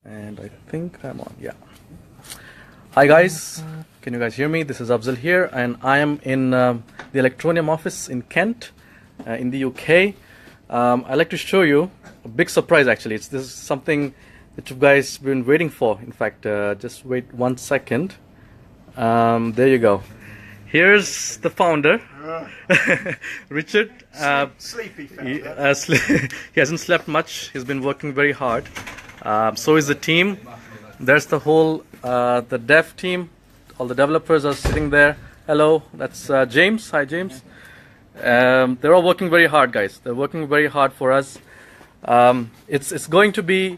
And I think I'm on, yeah. Hi guys, can you guys hear me? This is Afzal here, and I am in the Electroneum office in Kent, in the UK. I'd like to show you a big surprise actually. This is something that you guys been waiting for. In fact, just wait 1 second. There you go. Here's the founder, Richard. Sleepy founder. He hasn't slept much. He's been working very hard. So is the team. There's the whole the dev team. All the developers are sitting there. Hello, that's James. Hi, James. They're all working very hard, guys. They're working very hard for us. It's going to be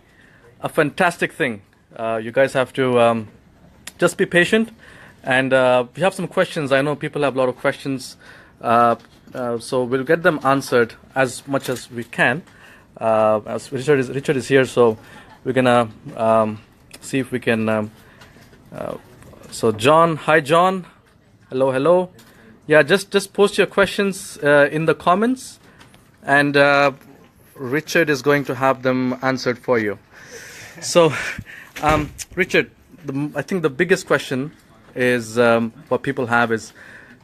a fantastic thing. You guys have to just be patient. And we have some questions. I know people have a lot of questions. So we'll get them answered as much as we can. As Richard is here, so we're gonna see if we can. So John, hi John, hello. Yeah, just post your questions in the comments, and Richard is going to have them answered for you. So, Richard, I think the biggest question is what people have is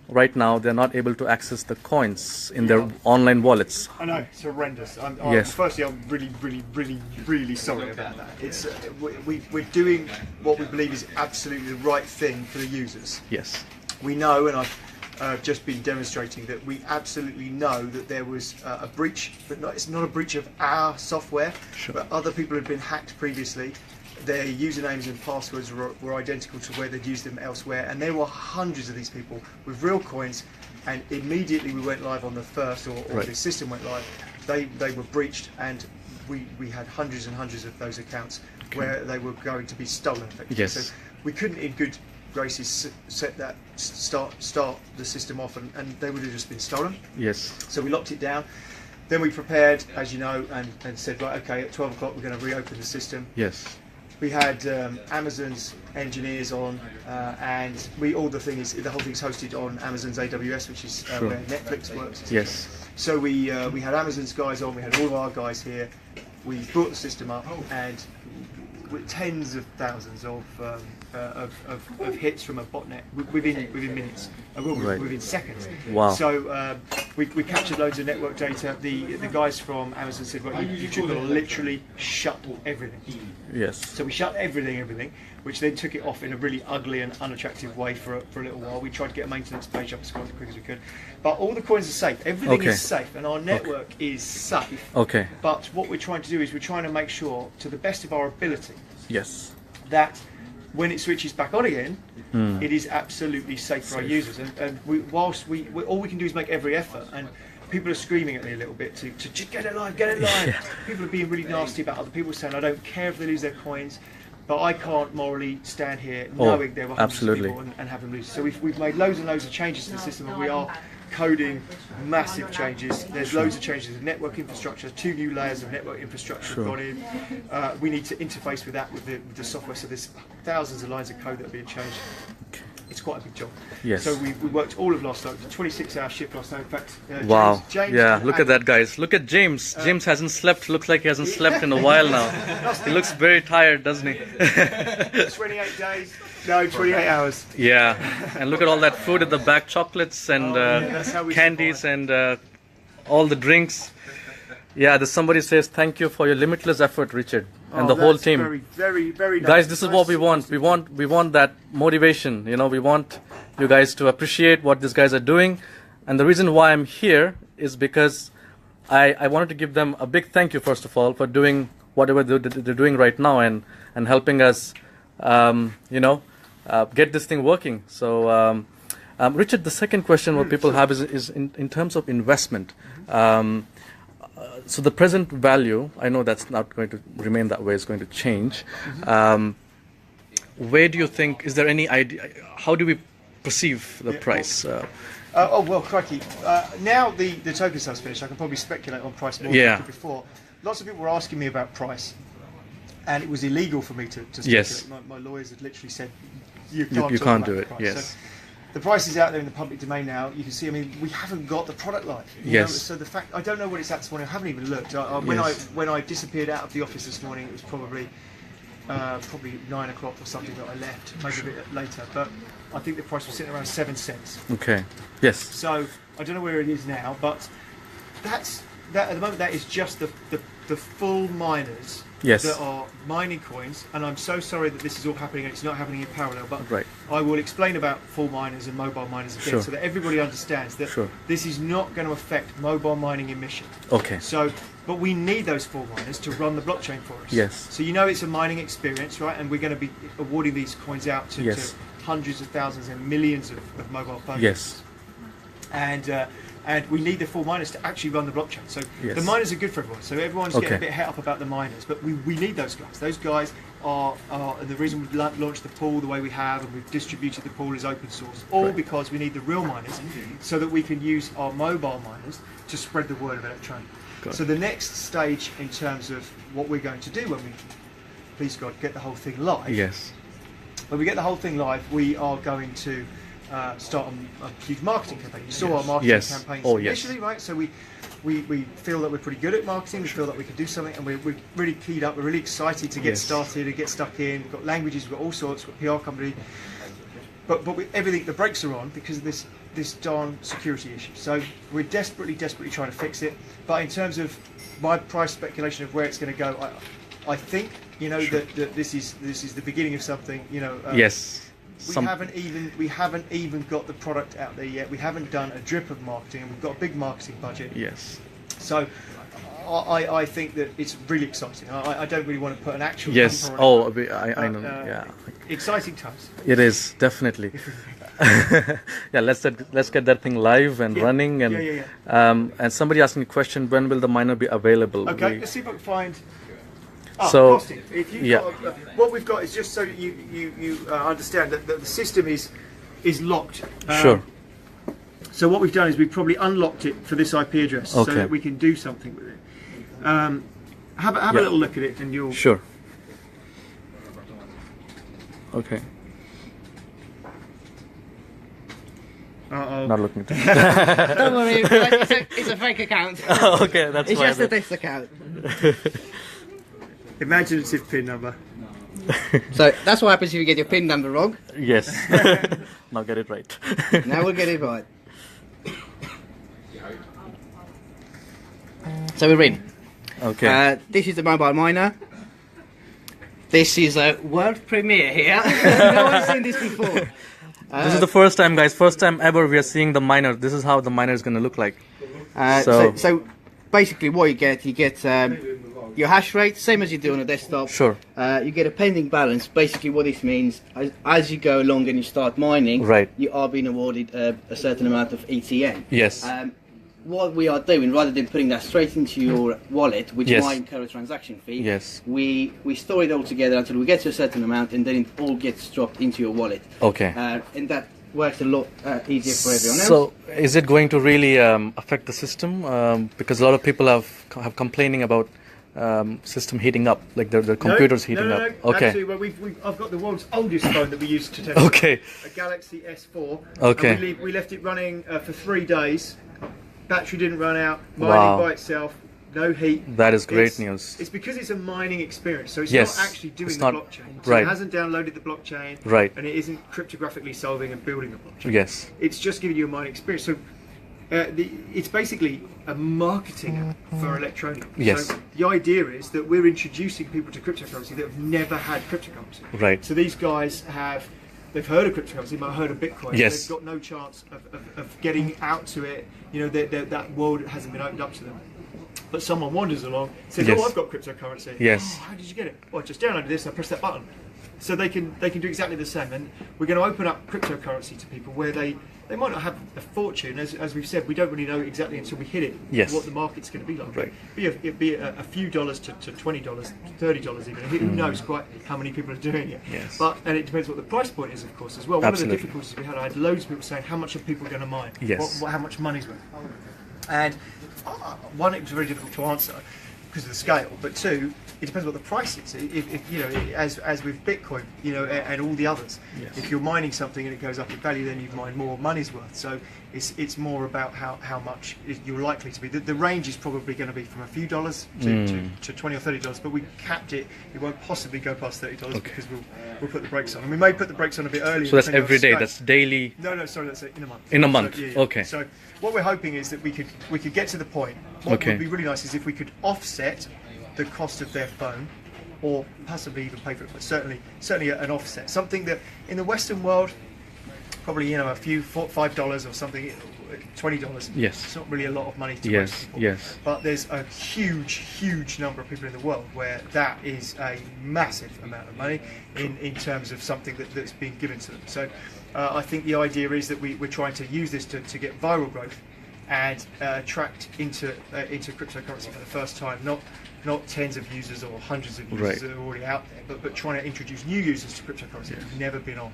right now they're not able to access the coins in their online wallets. I know, it's horrendous. Yes. Firstly, I'm really sorry about that. It's we're doing what we believe is absolutely the right thing for the users. Yes. We know, and I've just been demonstrating that we absolutely know that there was a breach, but it's not a breach of our software, Sure. but other people had been hacked previously. Their usernames and passwords were identical to where they'd used them elsewhere, and there were hundreds of these people with real coins, and immediately we went live on the first, or Right. the system went live, they were breached, and we had hundreds and hundreds of those accounts where they were going to be stolen effectively. Yes. So we couldn't in good graces start the system off, and they would have just been stolen. Yes. So we locked it down. Then we prepared, as you know, and said, right, okay, at 12 o'clock we're going to reopen the system. Yes. We had Amazon's engineers on, and the whole thing's hosted on Amazon's AWS, which is Sure. where Netflix works. Yes. So we had Amazon's guys on. We had all of our guys here. We brought the system up, and with tens of thousands of hits from a botnet within minutes, Right. within seconds. Wow. So we captured loads of network data. The guys from Amazon said, well, you've got to literally shut everything. Yes. So we shut everything, which then took it off in a really ugly and unattractive way for a little while. We tried to get a maintenance page up as quick as we could. But all the coins are safe. Everything Okay. is safe, and our network is safe. Okay. But what we're trying to do is we're trying to make sure, to the best of our ability, Yes. that when it switches back on again, it is absolutely safe for our users. And whilst all we can do is make every effort, and people are screaming at me a little bit to just get it live. Yeah. People are being really nasty about other people, saying I don't care if they lose their coins, but I can't morally stand here knowing there were hundreds absolutely. of people and have them lose. So we've made loads and loads of changes to the system, and we are coding massive changes. There's loads of changes in network infrastructure. 2 new layers of network infrastructure have gone in. We need to interface with that with the software. So there's thousands of lines of code that are being changed. It's quite a big job. Yes. So we worked all of last night, 26-hour shift last night. In fact, Wow. James Yeah, and look at that, guys. Look at James. James hasn't slept. Looks like he hasn't slept in a while now. He looks very tired, doesn't he? 28 days. No, 28 hours. Yeah. And look at all that food at the back, chocolates and that's how we candies survive. and all the drinks. Yeah, there's somebody says thank you for your limitless effort, Richard, and the whole That's team. very nice. Guys, this is what we want. We want that motivation. You know, we want you guys to appreciate what these guys are doing. And the reason why I'm here is because I wanted to give them a big thank you, first of all, for doing whatever they're doing right now and helping us, get this thing working. So, Richard, the second question what people have is in terms of investment. So the present value, I know that's not going to remain that way, it's going to change. Where do you think, is there any idea, how do we perceive the price? Oh well, crikey! Now the token sale's finished, I can probably speculate on price more than I could before. Lots of people were asking me about price, and it was illegal for me to speculate. Yes. My lawyers had literally said you You talk can't about do the it, price. yes. So the price is out there in the public domain now. You can see. I mean, we haven't got the product live. You Yes. know? So the fact I don't know what it's at this morning. I haven't even looked. Yes. When I disappeared out of the office this morning, it was probably probably 9 o'clock or something that I left, maybe a bit later. But I think the price was sitting around 7 cents. Okay. Yes. So I don't know where it is now, but that at the moment that is just the full miners Yes. that are mining coins. And I'm so sorry that this is all happening and it's not happening in parallel. But Right. I will explain about full miners and mobile miners again, Sure. so that everybody understands that Sure. this is not going to affect mobile mining emission. Okay. So, but we need those full miners to run the blockchain for us. Yes. So you know it's a mining experience, right? And we're going to be awarding these coins out to, Yes. to hundreds of thousands and millions of mobile phones. Yes. And we need the full miners to actually run the blockchain. So Yes. the miners are good for everyone. So everyone's Okay. getting a bit het up about the miners, but we need those guys. Those guys are the reason we've launched the pool the way we have, and we've distributed the pool as open source, all Right. because we need the real miners, so that we can use our mobile miners to spread the word of Electroneum. Got So the next stage in terms of what we're going to do when we, please God, get the whole thing live. Yes. When we get the whole thing live, we are going to start a huge marketing campaign. You saw our marketing Yes. campaigns Oh, yes. initially, right? So we feel that we're pretty good at marketing. We feel that we can do something, and we're really keyed up. We're really excited to get Yes. started and get stuck in. We've got languages, we've got all sorts. We've got PR company, but everything, the brakes are on because of this darn security issue. So we're desperately trying to fix it. But in terms of my price speculation of where it's going to go, I think Sure. that this is the beginning of something. Yes. We haven't even got the product out there yet. We haven't done a drip of marketing. We've got a big marketing budget. Yes. So I think that it's really exciting. I don't really want to put an actual Yes. number on it. I know. Yeah. Exciting times. It is definitely. Yeah. Let's get that thing live and Yeah. running. And Yeah. and somebody asking a question: when will the miner be available? Okay, let's see if I can find. So, Costing. If you've yeah. got, what we've got is just so you understand that the system is locked. Sure. So what we've done is we've probably unlocked it for this IP address, so Okay. that we can do something with it. Have a little look at it, and you'll. Sure. Okay. Uh-oh. Not looking at Don't worry, it's a fake account. Okay, that's It's fine. just a test account. Imaginative PIN number. So that's what happens if you get your PIN number wrong. Yes. Now get it right. Now we'll get it right. So we're in. Okay. This is the mobile miner. This is a world premiere here. No one's seen this before. This is the first time, guys. First time ever we are seeing the miner. This is how the miner is going to look like. So basically what you get your hash rate, same as you do on a desktop. Sure. You get a pending balance. Basically what this means, as you go along and you start mining, Right. you are being awarded a certain amount of ETN. Yes. What we are doing, rather than putting that straight into your wallet, which Yes. might incur a transaction fee, Yes. we store it all together until we get to a certain amount, and then it all gets dropped into your wallet. Okay. And that works a lot easier for everyone else. So, is it going to really affect the system? Because a lot of people have complaining about system heating up, like their computers heating no, up. Okay. Absolutely. Well, I've got the world's oldest phone that we used to test. Okay. A Galaxy S4. Okay. And we left it running for 3 days. Battery didn't run out. Mining Wow. by itself. No heat. That is great It's- news. It's because it's a mining experience, so it's Yes, not actually doing it's the not- blockchain. So right. it hasn't downloaded the blockchain. Right. And it isn't cryptographically solving and building a blockchain. Yes. It's just giving you a mining experience. So it's basically a marketing app for Electroneum. Yes. So the idea is that we're introducing people to cryptocurrency that have never had cryptocurrency. Right. So these guys they've heard of cryptocurrency, they might have heard of Bitcoin. Yes. They've got no chance of getting out to it. That world hasn't been opened up to them. But someone wanders along, says, Yes. "Oh, I've got cryptocurrency." Yes. "Oh, how did you get it? Well, I just downloaded this. I pressed that button." So they can do exactly the same. And we're going to open up cryptocurrency to people where they might not have a fortune. As we've said, we don't really know exactly until we hit it Yes. what the market's going to be like. Right. It'd be a few dollars to $20, $30 even. Who knows quite how many people are doing it? Yes. And it depends what the price point is, of course, as well. One Absolutely. of the difficulties we had, I had loads of people saying, "How much are people going to mine? Yes. How much money's worth?" And one, it was very difficult to answer because of the scale. But two, it depends what the price is. If you know, as with Bitcoin, you know, and all the others, Yes. if you're mining something and it goes up in value, then you mine more money's worth. So it's more about how much you're likely to be. The range is probably going to be from a few dollars to $20 or $30, but we capped it. It won't possibly go past $30 because we'll put the brakes on, and we may put the brakes on a bit earlier. So that's depending on every day. state. That's daily. No, sorry, that's in a month. In a month. So, Okay. So what we're hoping is that we could get to the point. What Okay. would be really nice is if we could offset the cost of their phone, or possibly even pay for it, but certainly an offset. Something that in the Western world, probably, you know, a few $5 or something, $20. Yes. It's not really a lot of money to most Yes. people. Yes. But there's a huge number of people in the world where that is a massive amount of money in terms of something that's being given to them. So I think the idea is that we're trying to use this to get viral growth and attract into cryptocurrency for the first time, not tens of users or hundreds of users Right. that are already out there, but trying to introduce new users to cryptocurrency who've never been on.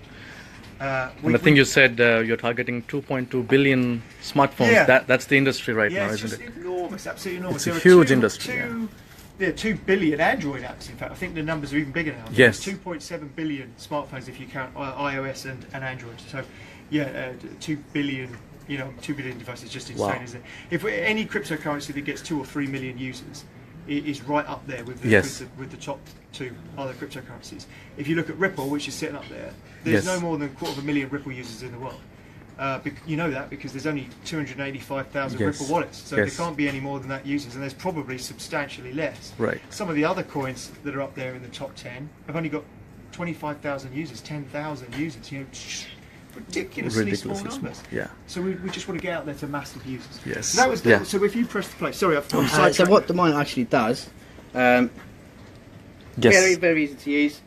And I think you said you're targeting 2.2 billion smartphones. Yeah. That's the industry right Yeah, now, it's isn't just it? enormous, absolutely enormous. It's a There are huge two- industry, two- yeah, 2 billion Android apps. In fact, I think the numbers are even bigger now. Yes. There's 2.7 billion smartphones if you count iOS and Android. So, yeah, 2 billion. You know, 2 billion devices, just insane, Wow. isn't it? If any cryptocurrency that gets 2 or 3 million users is right up there with the, Yes. with the top 2 other cryptocurrencies. If you look at Ripple, which is sitting up there, there's Yes. no more than 250,000 Ripple users in the world. You know that because there's only 285,000 Yes. Ripple wallets, so Yes. there can't be any more than that users, and there's probably substantially less. Right. Some of the other coins that are up there in the top 10 have only got 25,000 users, 10,000 users. You know, ridiculously small numbers. Yeah. So we just want to get out there to massive users. Yes. So that was Yeah. so if you press the play. Sorry, I've So sidetracked. what the miner actually does, Yes. very easy to use.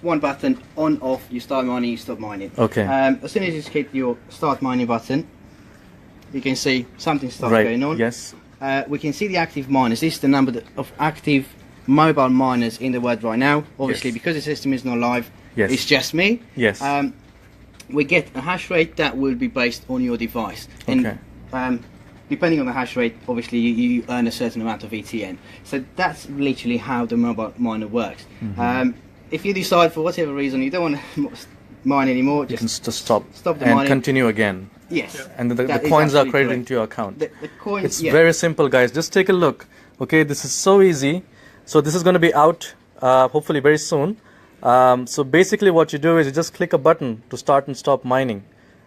One button, on, off, you start mining, you stop mining. Okay. As soon as you hit your start mining button, you can see something starts Right. going on. Yes. We can see the active miners. This is the number of active mobile miners in the world right now. Obviously, Yes. because the system is not live, Yes. it's just me. Yes. We get a hash rate that will be based on your device. Okay. And depending on the hash rate, obviously you earn a certain amount of ETN. So that's literally how the mobile miner works. Mm-hmm. If you decide for whatever reason you don't want to mine anymore, You can just just stop the and mining. continue again. yes. And the That is coins are absolutely credited correct. into your account. The coins, It's yeah. very simple, guys. Just take a look. Okay, this is so easy. So this is going to be out hopefully very soon. So basically what you do is you just click a button to start and stop mining,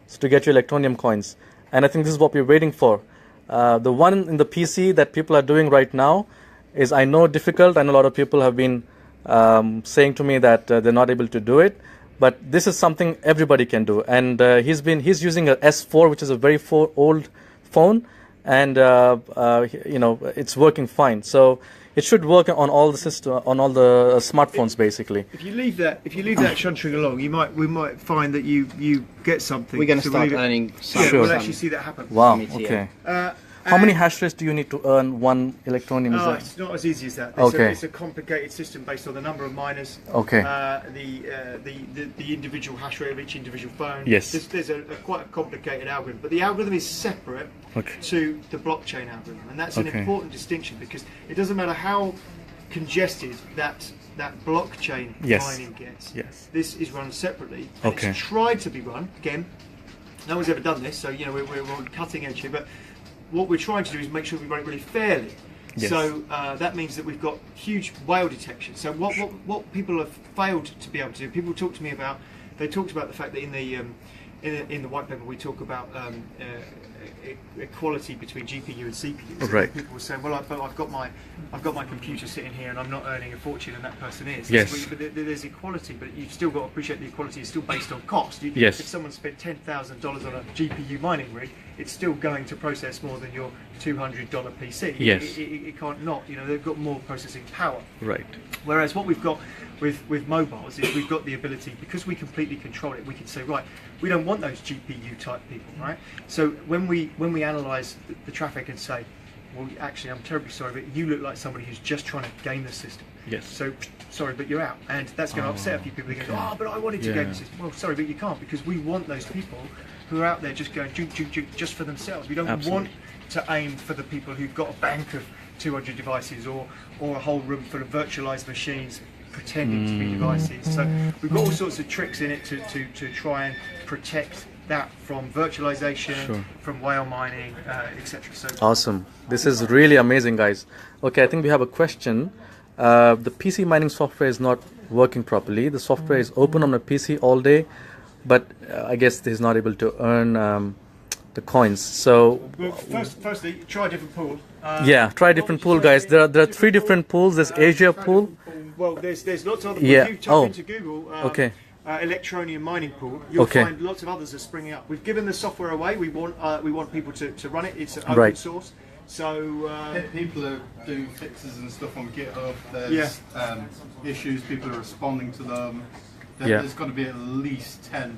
so to get your Electroneum coins. And I think this is what we're waiting for. The one in the PC that people are doing right now is, I know, difficult. I know a lot of people have been saying to me that they're not able to do it. But this is something everybody can do. And he's using a S4, which is a very old phone, and you know, it's working fine. So it should work on all the system, on all the smartphones, basically. If you leave that chuntering along, we might find that you get something. We're going to So start we'll leave it- earning some. Yeah, Sure. we'll actually see that happen. Wow. From ETN. Okay. How many hash rates do you need to earn one Electroneum? Is that? It's not as easy as that. Okay. It's a complicated system based on the number of miners. Okay. The individual hash rate of each individual phone. Yes. There's quite a complicated algorithm, but the algorithm is separate Okay. to the blockchain algorithm, and that's an Okay. important distinction because it doesn't matter how congested that blockchain Yes. mining gets. Yes. This is run separately. And Okay. It's tried to be run again. No one's ever done this, so you know we're on cutting edge here. But what we're trying to do is make sure we run it really fairly. Yes. So that means that we've got huge whale detection. So what people have failed to be able to do, people talk to me about. They talked about the fact that in the white paper we talk about equality between GPU and CPU. Right. People were saying, well, I've got my computer sitting here and I'm not earning a fortune, and that person is. Yes. But there's equality, but you've still got to appreciate the equality is still based on cost. Yes. If someone spent $10,000 on a GPU mining rig, it's still going to process more than your $200 PC. Yes. It can't not. You know, they've got more processing power. Right. Whereas what we've got with mobiles is we've got the ability, because we completely control it, we can say, right, we don't want those GPU type people, right? So when we analyse the traffic and say, well, actually, I'm terribly sorry, but you look like somebody who's just trying to game the system. Yes. So sorry, but you're out, and that's going to upset a few people. They go, oh, but I wanted to game the system. Well, sorry, but you can't, because we want those people who are out there just going juke, juke, juke, just for themselves. We don't Absolutely. want to aim for the people who've got a bank of 200 devices, or a whole room full of virtualized machines pretending to be devices. So we've got all sorts of tricks in it to try and protect that from virtualization, from whale mining, etc. So awesome. This is really amazing, guys. Okay, I think we have a question. The PC mining software is not working properly. The software is open on a PC all day, but I guess he's not able to earn the coins. So well, firstly, try a different pool. Yeah, try a different pool, guys. There are 3 different pools. There's Asia pool. Well, there's lots of other pools. Yeah. If you type into Google, okay. Electroneum mining pool, you'll find lots of others are springing up. We've given the software away. We want people to run it. It's open source. So people are doing fixes and stuff on GitHub. There's issues. People are responding to them. There's got to be at least 10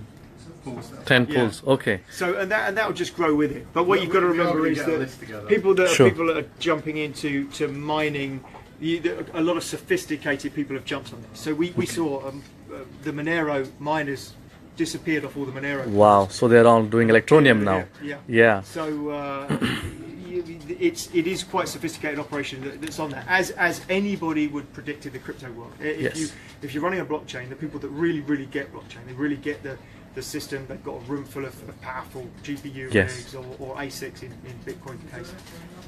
pools. 10 pools. Okay. So and that will just grow with it. But what you've got to remember is that people that are jumping into mining. A lot of sophisticated people have jumped on this. So we saw the Monero miners disappeared off all the Monero. Wow! So they're all doing Electroneum now. Yeah. So it is quite sophisticated operation that's on there, as anybody would predict in the crypto world. If you're running a blockchain, the people that really get blockchain, they really get the system. They've got a room full of powerful GPU rigs or ASICs in Bitcoin case,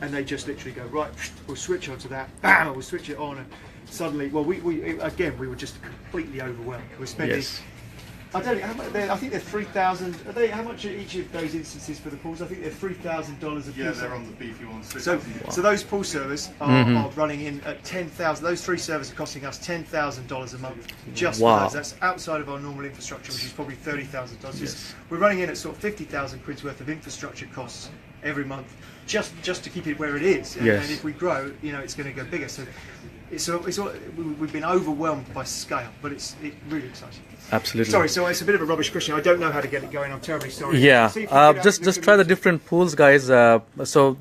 and they just literally go, right, we'll switch onto that, bam, we'll switch it on, and suddenly, well, we were just completely overwhelmed. We're spending. I don't know how much. I think they're 3,000. How much are each of those instances for the pools? I think they're $3,000 a piece. Yeah, they're on the beefy ones. So those pool servers are running in at 10,000. Those 3 servers are costing us $10,000 a month just for those. That's outside of our normal infrastructure, which is probably $30,000. We're running in at sort of 50,000 quid's worth of infrastructure costs every month, just to keep it where it is. And if we grow, it's going to go bigger. So we've been overwhelmed by scale, but it's really exciting. Absolutely. Sorry, so it's a bit of a rubbish question. I don't know how to get it going. I'm terribly sorry. Yeah, just try the different pools, guys. So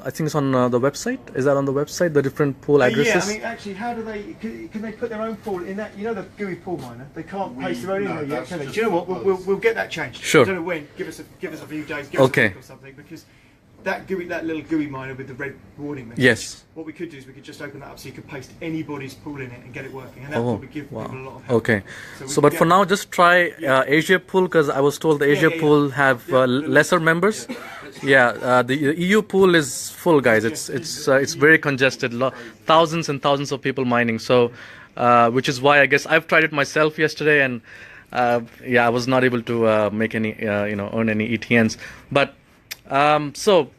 I think it's on the website. Is that on the website? The different pool addresses. Yeah, I mean, actually, how do they? Can they put their own pool in that? You know, the GUI pool miner. They can't paste their own in there yet, can they? Do you know what? We'll get that changed. Sure. I don't know when. Give us a few days. Give us a week or something, because that little GUI miner with the red warning message. Yes. What we could do is we could just open that up so you could paste anybody's pool in it and get it working, and that would give people a lot of help. Okay. So but for now, just try Asia pool, because I was told the Asia pool have lesser members. The EU pool is full, guys. It's very congested. Thousands and thousands of people mining. So, which is why I guess I've tried it myself yesterday, and I was not able to make any earn any ETNs. But so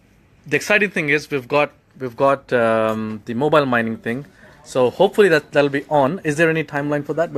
the exciting thing is we've got the mobile mining thing. So hopefully that'll be on. Is there any timeline for that?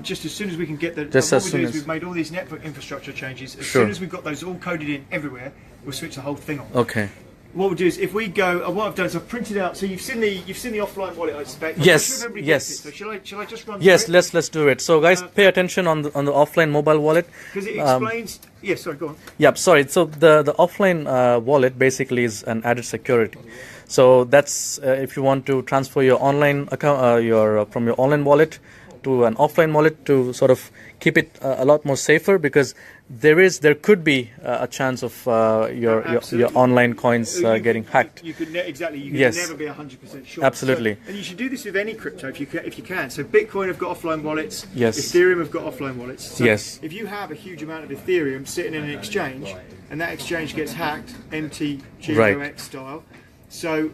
Just as soon as we can get the. Just what as we soon do as is we've made all these network infrastructure changes. As soon as we've got those all coded in everywhere, we'll switch the whole thing on. Okay. What we'll do is if we go, what I've done is I've printed out. So you've seen the offline wallet, I expect. Yes. I'm not sure if everybody Yes. gets it, so shall I just run? Yes. through it? Let's do it. So guys, pay attention on the offline mobile wallet. Because it explains. Yes. Sorry. Go on. Yeah. Sorry. So the offline wallet basically is an added security. So that's if you want to transfer your online account, from your online wallet to an offline wallet to sort of keep it a lot more safer, because there could be a chance of your online coins getting hacked. You could never be 100% sure. Absolutely. So, and you should do this with any crypto if you can. So Bitcoin have got offline wallets. Yes. Ethereum have got offline wallets. So yes. If you have a huge amount of Ethereum sitting in an exchange, and that exchange gets hacked, MTGOX style, so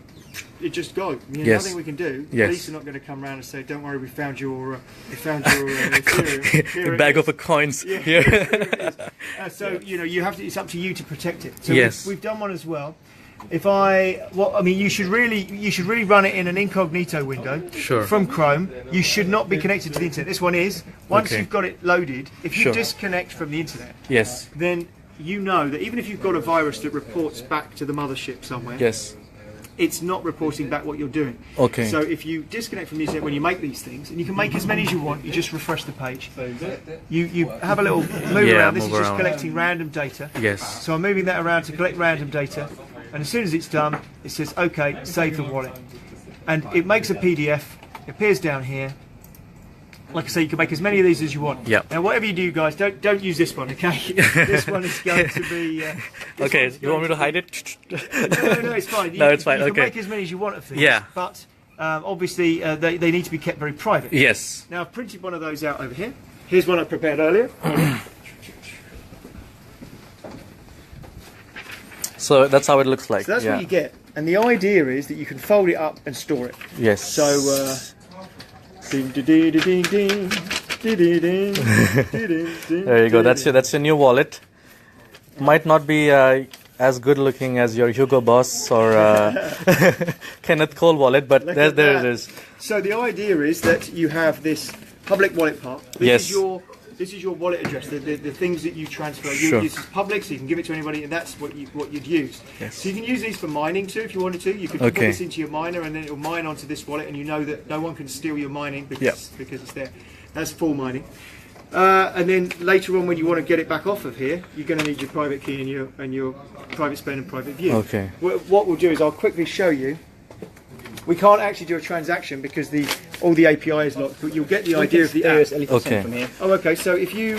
it just goes. Nothing we can do. Yes. Police are not going to come around and say, "Don't worry, we found your Ethereum." A bag of coins here. So you have to. It's up to you to protect it. So yes. we've done one as well. You should really run it in an incognito window from Chrome. You should not be connected to the internet. This one is. Once you've got it loaded, if you disconnect from the internet, then you know that even if you've got a virus that reports back to the mothership somewhere, it's not reporting back what you're doing. Okay. So if you disconnect from the internet when you make these things, and you can make as many as you want, you just refresh the page. You have a little move around. This is just collecting random data. Yes. So I'm moving that around to collect random data, and as soon as it's done, it says, "Okay, save the wallet," and it makes a PDF. It appears down here, like I say, you can make as many of these as you want. Yeah. Now, whatever you do, guys, don't use this one, okay? This one is going to be. Okay, you want me to hide it? No, it's fine. No, it's fine. You Okay. can make as many as you want of these. Yeah. But obviously, they need to be kept very private. Yes. Now, I've printed one of those out over here. Here's one I prepared earlier. So that's how it looks like. So that's yeah. what you get. And the idea is that you can fold it up and store it. Yes. So, ding, ding, ding, ding, ding, ding, ding, ding. There you go. That's your new wallet. Might not be as good looking as your Hugo Boss or Kenneth Cole wallet, but there it is. So the idea is that you have this public wallet part. This is your wallet address, the things that you transfer. Sure. This is public, so you can give it to anybody, and that's what you'd use. Yes. So you can use these for mining too, if you wanted to. You could put this into your miner, and then it will mine onto this wallet, and you know that no one can steal your mining because it's there. That's full mining. And then later on, when you want to get it back off of here, you're going to need your private key and your private spend and private view. Okay. What we'll do is I'll quickly show you. We can't actually do a transaction because all the API is locked, but you'll get the idea of the app. Okay. From here. Oh, okay. So if you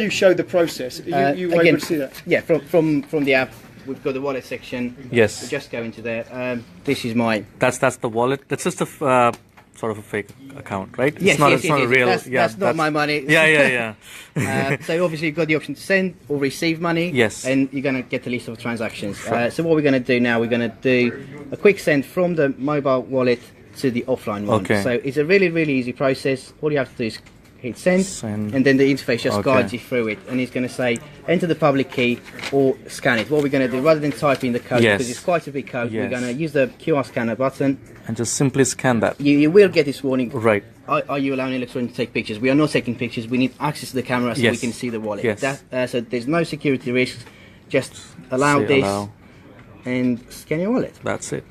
show the process, you were again, able to see that. Yeah, from the app, we've got the wallet section. Yes. We just go into there. This is my. That's the wallet. That's just a sort of a fake account, right? Yes, it's not a real. That's not my money. Yeah. So obviously you've got the option to send or receive money. Yes. And you're going to get a list of transactions. So what we're going to do now, we're going to do a quick send from the mobile wallet to the offline one. Okay. So it's a really, really easy process. All you have to do is hit send. And then the interface just guides you through it, and it's going to say enter the public key or scan it. What we're going to do, rather than type in the code, because it's quite a big code, we're going to use the QR scanner button and just simply scan that. You will get this warning. Right. Are you allowing Electroneum to take pictures? We are not taking pictures. We need access to the camera so we can see the wallet. Yes. So there's no security risks. Just allow this and scan your wallet. That's it.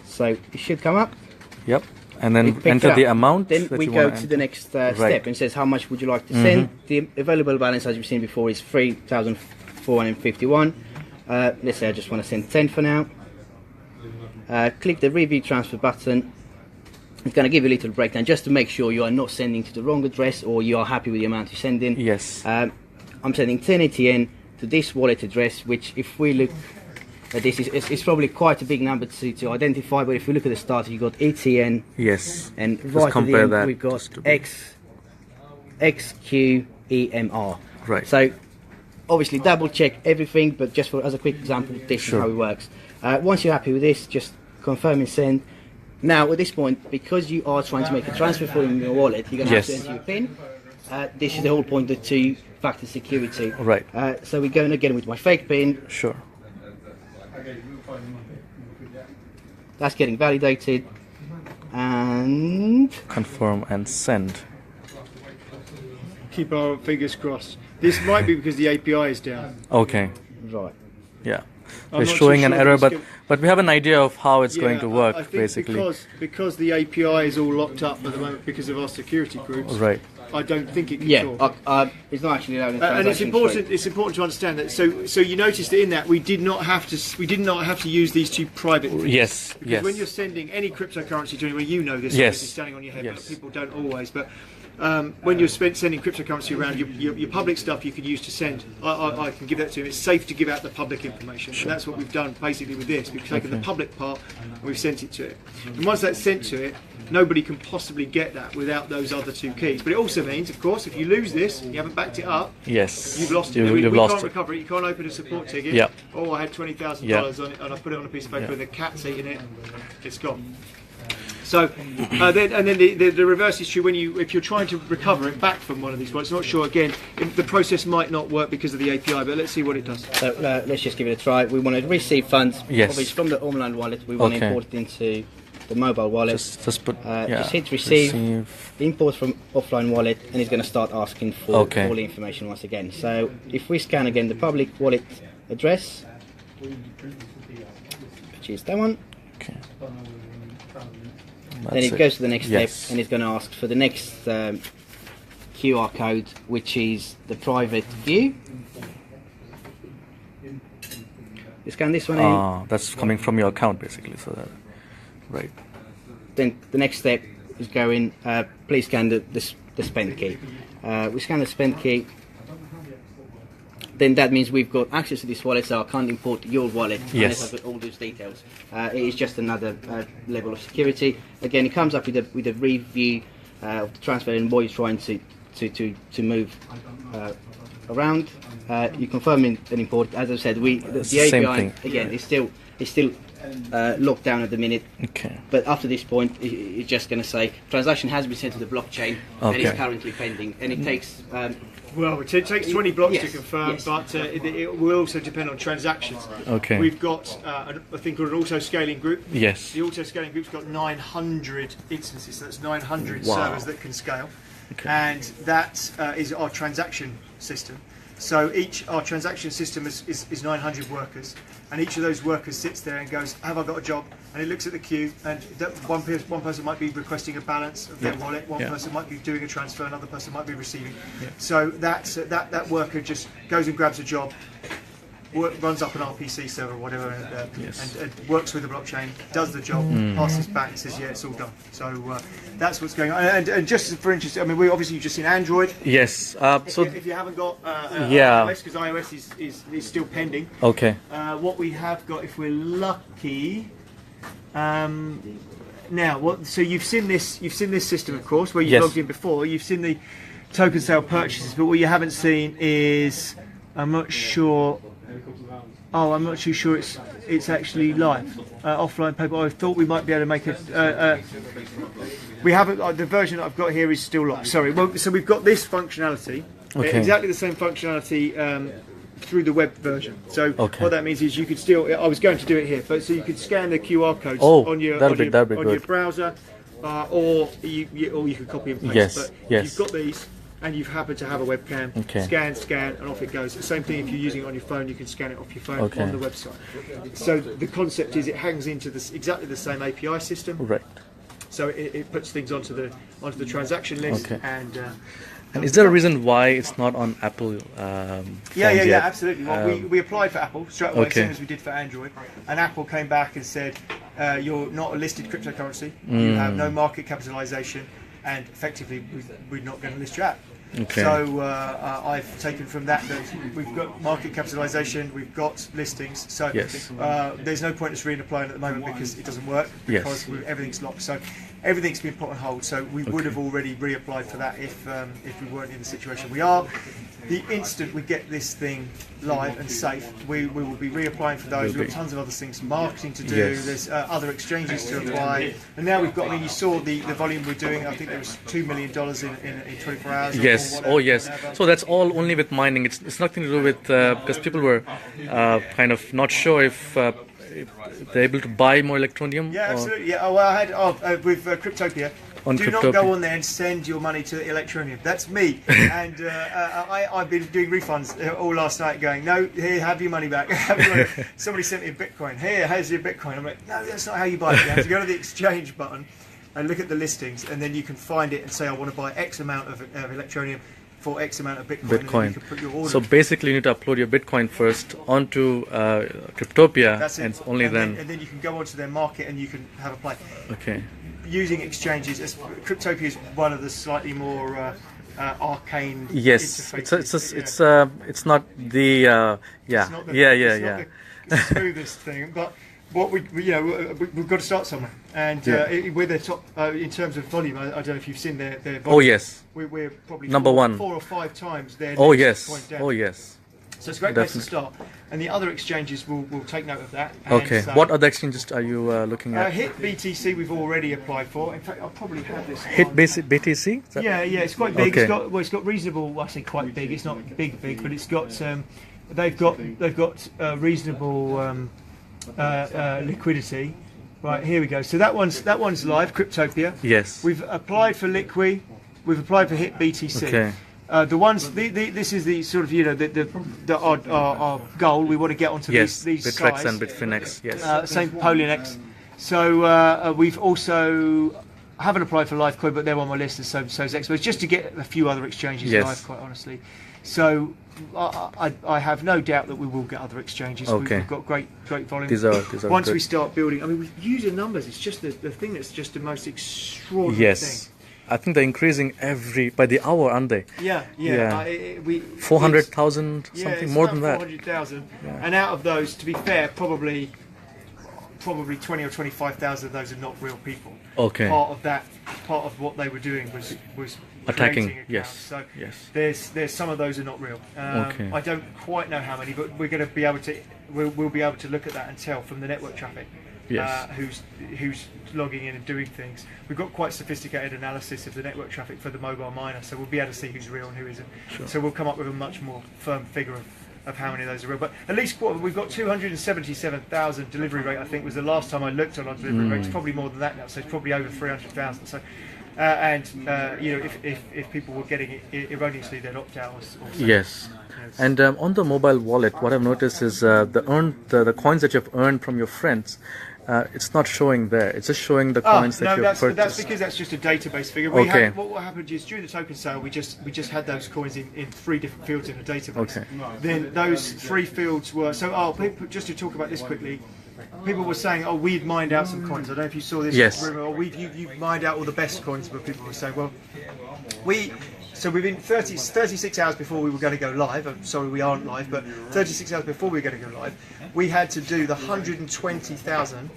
So it should come up. Yep. And then enter the amount. Then that we you go to the next step and says how much would you like to send. The available balance, as you've seen before, is 3,451. Let's say I just want to send 10 for now. Click the review transfer button. It's going to give you a little breakdown just to make sure you are not sending to the wrong address or you are happy with the amount you're sending. Yes. I'm sending 10 ATN to this wallet address, which if we look at this, it's probably quite a big number to identify, but if we look at the start, you've got ATN. Yes. And just right at the end, that we've got XQEMR. Right. So obviously double check everything, but just as a quick example, this is how it works. Once you're happy with this, just confirm and send. Now at this point, because you are trying to make a transfer from your wallet, you're going to have to enter your PIN. This is the whole point of two-factor security. Right. So we're going again with my fake PIN. Sure. That's getting validated. And confirm and send. Keep our fingers crossed. This might be because the API is down. Okay. Right. Yeah. We're showing an error, but we have an idea of how it's going to work, I think basically. Because the API is all locked up at the moment because of our security groups. Right. I don't think it can talk. It's not actually allowing and it's important. It's important to understand that. So you noticed that in that we did not have to use these two private things. Yes. Because when you're sending any cryptocurrency to anyone, you know this. Yes. It's standing on your head, but people don't always. But when you're sending cryptocurrency around, your public stuff you can use to send. I can give that to him. It's safe to give out the public information. And that's what we've done basically with this. We've taken the public part and we've sent it to it. And once that's sent to it, nobody can possibly get that without those other two keys. But it also means, of course, if you lose this, you haven't backed it up. Yes. You've lost it. We can't recover it. You can't open a support ticket. Yeah. Oh, I had $20,000 on it, and I put it on a piece of paper, and the cat's eating it. It's gone. So, then the reverse is true if you're trying to recover it back from one of these wallets. Not sure. Again, the process might not work because of the API, but let's see what it does. So let's just give it a try. We want to receive funds. Yes. Obviously from the online wallet. We want to import it into the mobile wallet. Just put. Just hit receive. Import from offline wallet, and it's going to start asking for all the information once again. So if we scan again the public wallet address, which is that one. Okay. Then it goes to the next step, and it's going to ask for the next QR code, which is the private view. You scan this one in. Ah, that's coming from your account, basically. So that, right. Then the next step is going, please scan the spend key. We scan the spend key. Then that means we've got access to this wallet, so I can't import your wallet unless I've got all those details. It is just another level of security. Again, it comes up with a review of the transfer and what you're trying to move around. You confirm an import. As I said, the API again is still locked down at the minute. Okay. But after this point, it's just going to say transaction has been sent to the blockchain and is currently pending, and it takes. Well, it takes 20 blocks to confirm, yes. but it will also depend on transactions. Okay. We've got a thing called an auto-scaling group. Yes. The auto-scaling group's got 900 instances, so that's 900 Wow. servers that can scale. Okay. And that is our transaction system. So our transaction system is 900 workers, and each of those workers sits there and goes, have I got a job? And it looks at the queue, and one person might be requesting a balance of their wallet, one person might be doing a transfer, another person might be receiving. So that worker just goes and grabs a job, runs up an RPC server or whatever, and works with the blockchain, does the job, passes back and says, yeah, it's all done. So that's what's going on. And just for interest, I mean, we obviously you've just seen Android. Yes. So If you haven't got iOS, because iOS is still pending. okay. What we have got, if we're lucky, now so you've seen this system, of course, where you logged in before. You've seen the token sale purchases, but what you haven't seen is, I'm not sure. Oh, I'm not too sure it's actually live. Offline paper. I thought we might be able to make we haven't. The version that I've got here is still locked. Sorry. Well, so we've got this functionality, exactly the same functionality through the web version. So what that means is you could still. I was going to do it here, but so you could scan the QR codes on your browser, or you could copy and paste. Yes. But Yes. you've got these. And you happen to have a webcam, scan, and off it goes. The same thing if you're using it on your phone, you can scan it off your phone on the website. So the concept is it hangs into exactly the same API system. Right. So it puts things onto the transaction list. And is there a reason why it's not on Apple? Yeah, absolutely. Well, we applied for Apple straight away, same as we did for Android, and Apple came back and said, "You're not a listed cryptocurrency. You have no market capitalization, and effectively we're not going to list your app." Okay. So I've taken from that we've got market capitalization, we've got listings. So there's no point in us reapplying at the moment because it doesn't work because everything's locked. So everything's been put on hold. So we would have already reapplied for that if we weren't in the situation we are. The instant we get this thing live and safe, we will be reapplying for those. We've got tons of other things, marketing to do. There's other exchanges to apply, and now we've got. I mean, you saw the volume we're doing. I think there was $2 million in 24 hours. Yes. Whatever, whatever. So that's all only with mining. It's nothing to do with because people were kind of not sure if they're able to buy more Electroneum. Yeah, absolutely. Yeah. Oh, well, I had with Cryptopia. Do not go on there and send your money to Electroneum. That's me. And I've been doing refunds all last night going, no, here, have your money back. Somebody sent me a Bitcoin. Here, here's your Bitcoin. I'm like, no, that's not how you buy it. You have to go to the exchange button and look at the listings, and then you can find it and say, I want to buy X amount of Electroneum for X amount of Bitcoin. And then you can put your order. So basically you need to upload your Bitcoin first onto Cryptopia, and only then... And then you can go onto their market and you can have a play. Okay. Using exchanges, Cryptopia is one of the slightly more arcane. Yes, it's not the the smoothest thing, but what we've got to start somewhere, and we're the top in terms of volume. I don't know if you've seen their volume. Oh yes, we're probably number one, 4 or 5 times their oh next yes, point down. oh yes. So it's a great place to start, and the other exchanges will take note of that. And okay, what other exchanges are you looking at? Hit BTC we've already applied for. In fact, I'll probably have this. Hit BTC? Yeah, it's quite big. Okay. It's got reasonable. Well, I say quite big. It's not big, but it's got. They've got reasonable liquidity. Right, here we go. So that one's live. Cryptopia. Yes. We've applied for Liqui. We've applied for Hit BTC. Okay. The ones, this is the sort of our goal. We want to get onto these Bittrex sites. and Bitfinex. Yes. Same Polinex. So we've also I haven't applied for Livecoin, but they're on my list, and so is Expo, just to get a few other exchanges live, quite honestly. So I have no doubt that we will get other exchanges. Okay. We've got great volume. These are Once good. we start building, I mean, with user numbers, it's just the thing that's just the most extraordinary thing. I think they're increasing by the hour, aren't they? Yeah. 400,000 something, it's more about than that. 400,000, and out of those, to be fair, probably 20 or 25,000 of those are not real people. Okay. Part of what they were doing was Attacking. creating accounts. Yes. So yes. there's some of those are not real. Okay. I don't quite know how many, but we're going to be able to we'll be able to look at that and tell from the network traffic. Yes. Who's logging in and doing things. We've got quite sophisticated analysis of the network traffic for the mobile miner, so we'll be able to see who's real and who isn't. Sure. So we'll come up with a much more firm figure of how many of those are real. But at least we've got 277,000 delivery rate, I think was the last time I looked on our delivery rate. It's probably more than that now, so it's probably over 300,000. So you know, if people were getting it erroneously, they'd opt out or something. Yes. And on the mobile wallet, what I've noticed is the coins that you've earned from your friends, it's not showing there. It's just showing the coins that you've purchased. That's because that's just a database figure. What happened is during the token sale, we just had those coins in 3 different fields in a database. Okay. Then those 3 fields were people, just to talk about this quickly. People were saying, "Oh, we'd mined out some coins." I don't know if you saw this. Yes. Rumor, or you've mined out all the best coins, but people were saying, "Well, within 36 hours before we were going to go live, I'm sorry we aren't live, but 36 hours before we were going to go live, we had to do the 120,000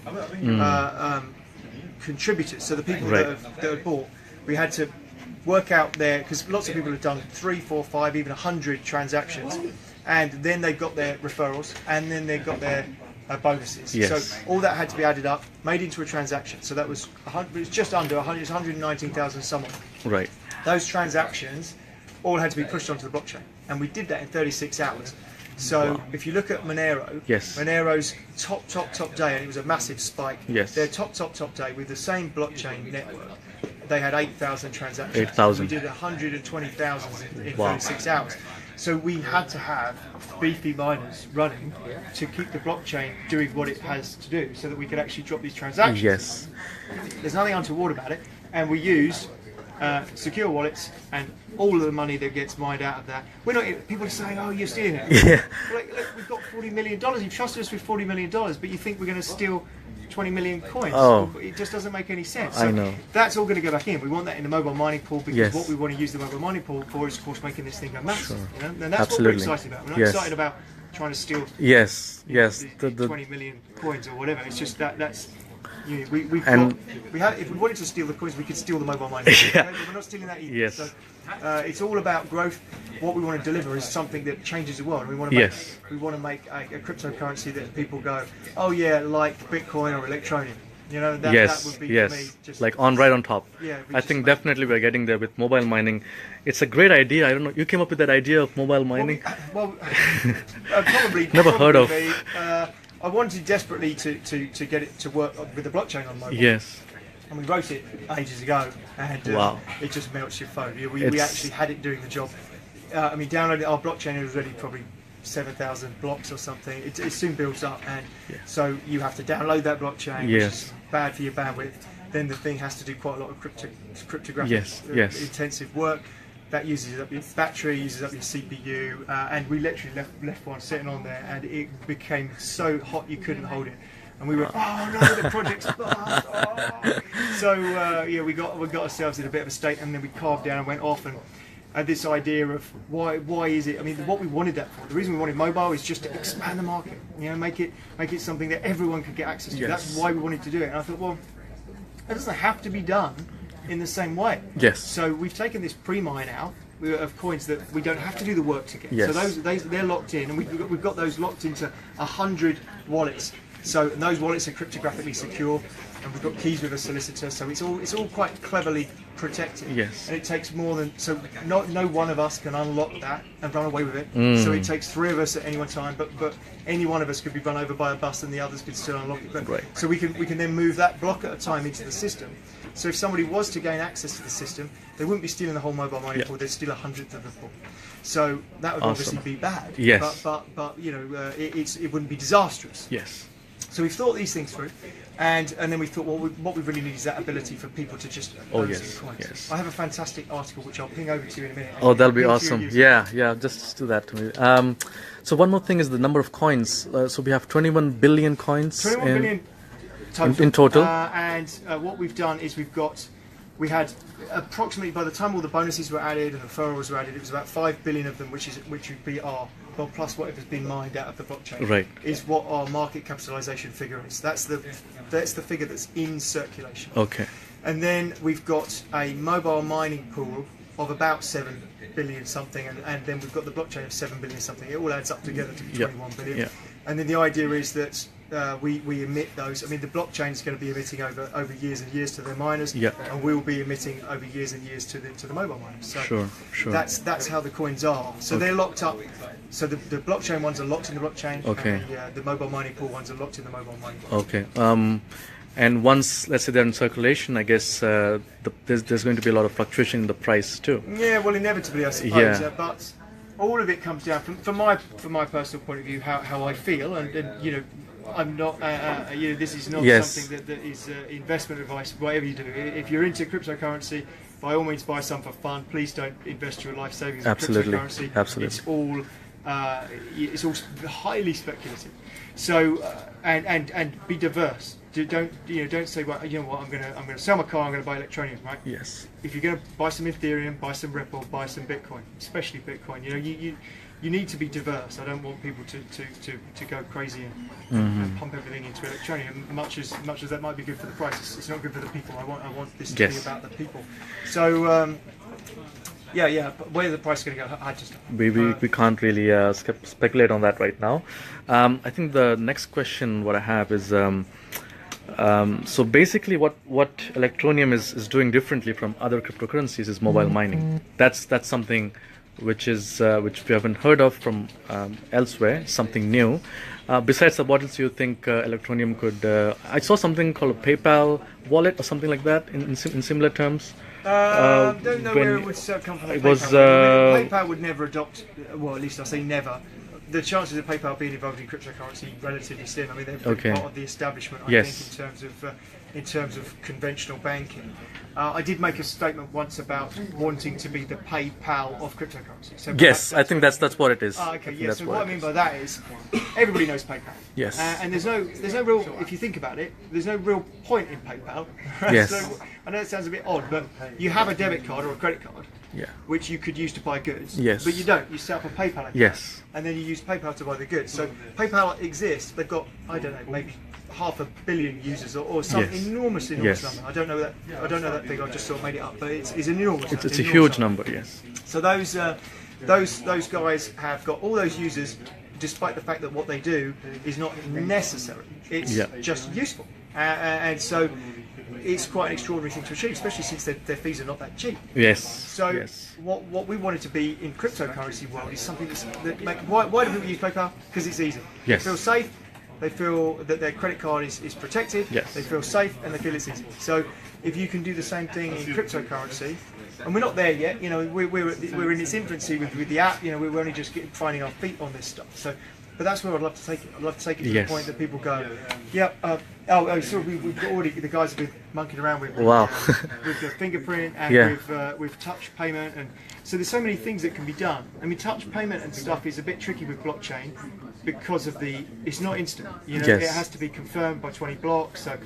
contributors, so the people that have bought, we had to work out because lots of people have done 3, 4, 5, even 100 transactions, and then they got their referrals, and then they got their bonuses. Yes. So all that had to be added up, made into a transaction. So that was just under 100, it's 119,000 somewhat. Right. Those transactions all had to be pushed onto the blockchain, and we did that in 36 hours. So if you look at Monero, Monero's top day, and it was a massive spike. Yes. Their top day with the same blockchain network, they had 8,000 transactions. 8,000. We did 120,000 in 36 hours. So we had to have beefy miners running to keep the blockchain doing what it has to do, so that we could actually drop these transactions. Yes. There's nothing untoward about it, and we use secure wallets, and all of the money that gets mined out of that. We're not. People are saying, "Oh, you're stealing it." Yeah. Like, we've got $40 million. You trusted us with $40 million, but you think we're going to steal 20 million coins? Oh. It just doesn't make any sense. I know. That's all going to go back in. We want that in the mobile mining pool, because Yes. what we want to use the mobile mining pool for is, of course, making this thing go massive. Sure. You know? And that's Absolutely. what we're excited about. We're not Yes. excited about trying to steal Yes. the The 20 million coins or whatever. It's just that's. You know, if we wanted to steal the coins, we could steal the mobile mining. Yeah. We're not stealing that either. Yes. So, it's all about growth. What we want to deliver is something that changes the world. We want to make, Yes. we want to make a cryptocurrency that people go, "Oh yeah, like Bitcoin or Electroneum." You know, that would be for me. Just like right on top. Yeah, I think definitely we're getting there with mobile mining. It's a great idea. I don't know. You came up with that idea of mobile mining? Well, probably. Never heard of. Me. I wanted desperately to get it to work with the blockchain on mobile. Yes. And we wrote it ages ago, and Wow. it just melts your phone. We actually had it doing the job. I mean, downloaded our blockchain. It was already probably 7,000 blocks or something. It soon builds up, and so you have to download that blockchain, which is bad for your bandwidth. Then the thing has to do quite a lot of cryptographic intensive work. That uses up your battery, uses up your CPU, and we literally left one sitting on there, and it became so hot you couldn't hold it. And we were, "Oh no, the project's fast!" Oh. So we got ourselves in a bit of a state, and then we carved down and went off and had this idea of why is it? I mean, what we wanted that for. The reason we wanted mobile is just to expand the market. You know, make it something that everyone could get access to. Yes. That's why we wanted to do it. And I thought, well, it doesn't have to be done in the same way. Yes. So we've taken this pre-mine out of coins that we don't have to do the work to get. Yes. So they're locked in, and we've got those locked into 100 wallets. So and those wallets are cryptographically secure, and we've got keys with a solicitor. So it's all quite cleverly protected. Yes. And it takes more than no one of us can unlock that and run away with it. So it takes 3 of us at any one time, but any one of us could be run over by a bus, and the others could still unlock it. But, Right. So we can then move that block at a time into the system. So if somebody was to gain access to the system, they wouldn't be stealing the whole mobile mining pool; they'd steal 100th of the pool. So that would obviously be bad. Yes. But you know, it wouldn't be disastrous. Yes. So we've thought these things through. And then we thought, well, what we really need is that ability for people to just own yes, coins. yes. I have a fantastic article which I'll ping over to you in a minute. Oh, that'll be Ping to you awesome. and use it. Yeah, just do that to me. So one more thing is the number of coins. So we have 21 billion coins 21 billion in total. And what we've done is we had approximately, by the time all the bonuses were added and the referrals were added, it was about 5 billion of them, which would be our, well, plus whatever's been mined out of the blockchain, Right. is what our market capitalization figure is. That's the figure that's in circulation. Okay. And then we've got a mobile mining pool of about 7 billion something, and then we've got the blockchain of 7 billion something. It all adds up together to be 21 billion. Yeah. And then the idea is that we emit those. I mean, the blockchain is going to be emitting over years and years to their miners, Yeah. and we'll be emitting over years and years to the mobile miners. So Sure. That's how the coins are. So they're locked up. So the blockchain ones are locked in the blockchain. Okay. And the mobile mining pool ones are locked in the mobile mining pool. Okay. And once, let's say, they're in circulation, I guess there's going to be a lot of fluctuation in the price too. Yeah, well, inevitably, I suppose. Yeah. But all of it comes down from my personal point of view, how I feel, and you know, I'm not. You know, this is not Yes. something that is investment advice. Whatever you do, if you're into cryptocurrency, by all means, buy some for fun. Please don't invest your life savings in Absolutely. cryptocurrency. Absolutely. It's all highly speculative. So and be diverse. Don't say, well, you know what, I'm gonna sell my car, I'm gonna buy Electroneum, right? Yes. If you're going to buy some Ethereum, buy some Ripple, buy some Bitcoin, especially Bitcoin. You know, you need to be diverse. I don't want people to go crazy and pump everything into Electroneum. Much as that might be good for the price, it's not good for the people. I want this to be about the people. So but where the price is going to go, I just We can't really speculate on that right now. I think the next question what I have is so basically what Electroneum is doing differently from other cryptocurrencies is mobile mining. That's something which we haven't heard of from elsewhere, something new. Besides that, what else do you think Electroneum could? I saw something called a PayPal wallet or something like that in similar terms. don't know where it would come from. It was, PayPal would never adopt. Well, at least I say never. The chances of PayPal being involved in cryptocurrency relatively slim. I mean, they're pretty part of the establishment, I think, in terms of conventional banking. I did make a statement once about wanting to be the PayPal of cryptocurrency. So yes, I think that's what it is. Okay, yeah. So what I mean by that is, everybody knows PayPal. Yes. And there's no real, if you think about it, there's no real point in PayPal. Yes. So I know it sounds a bit odd, but you have a debit card or a credit card. Yeah. Which you could use to buy goods. Yes. But you don't. You set up a PayPal account. Yes. And then you use PayPal to buy the goods. So PayPal exists. They've got, I don't know, maybe 500 million users or some enormous number. I don't know that thing. I just sort of made it up, but it's an enormous. It's a huge number. Yes. So those guys have got all those users, despite the fact that what they do is not necessary. It's just useful, and so it's quite an extraordinary thing to achieve, especially since their fees are not that cheap. Yes. So what we wanted to be in cryptocurrency world is something why do people use PayPal? Because it's easy. Yes. They feel safe. They feel that their credit card is protected. Yes. They feel safe and they feel it's easy. So if you can do the same thing in cryptocurrency, and we're not there yet. You know, we're in its infancy with the app. You know, we're only just finding our feet on this stuff. So. But that's where I'd love to take it. I'd love to take it to the point that people go, so we've got already the guys have been monkeying around with with the fingerprint and with touch payment, and so there's so many things that can be done. I mean, touch payment and stuff is a bit tricky with blockchain because of it's not instant. You know, it has to be confirmed by 20 blocks. So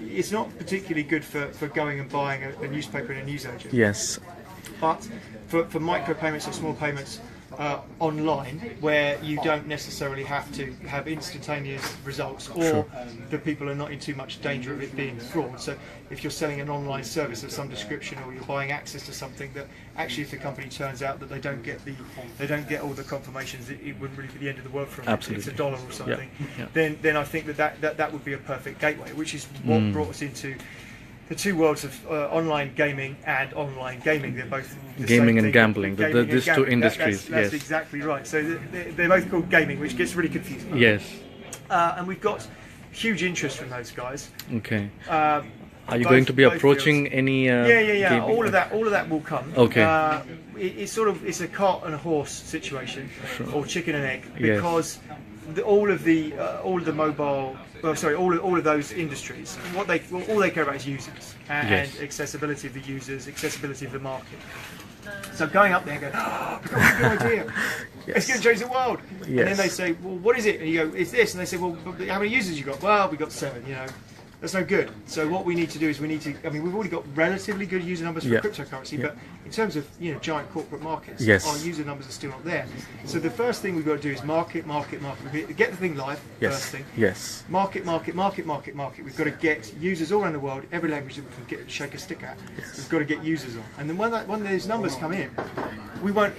it's not particularly good for going and buying a newspaper in a newsagent. Yes. But for micro payments or small payments. Online, where you don't necessarily have to have instantaneous results, or the people are not in too much danger of it being fraud. So if you're selling an online service of some description, or you're buying access to something that actually, if the company turns out that they don't get all the confirmations, it wouldn't really be the end of the world for them. It's $1 or something. Then I think that would be a perfect gateway, which is what brought us into the two worlds of online gaming and online gaming. They're both the gaming same and thing. gambling. These two industries. That's exactly right. So they're both called gaming, which gets really confusing. Yes. And we've got huge interest from those guys. Okay. Are you going to be approaching any? Yeah. All of that will come. Okay. It's a cart and a horse situation, or chicken and egg, because all of the mobile, all of those industries, all they care about is users and accessibility of the users, accessibility of the market. So going up there and going, oh, we've got a good idea. It's going to change the world. And then they say, well, what is it? And you go, it's this. And they say, well, how many users you got? Well, we got 7. That's no good. So what we need to do is we've already got relatively good user numbers for cryptocurrency, but in terms of giant corporate markets, our user numbers are still not there. So the first thing we've got to do is market. Get the thing live. First thing. Yes. Market. We've got to get users all around the world, every language that we can shake a stick at. We've got to get users on, and then when those numbers come in, we won't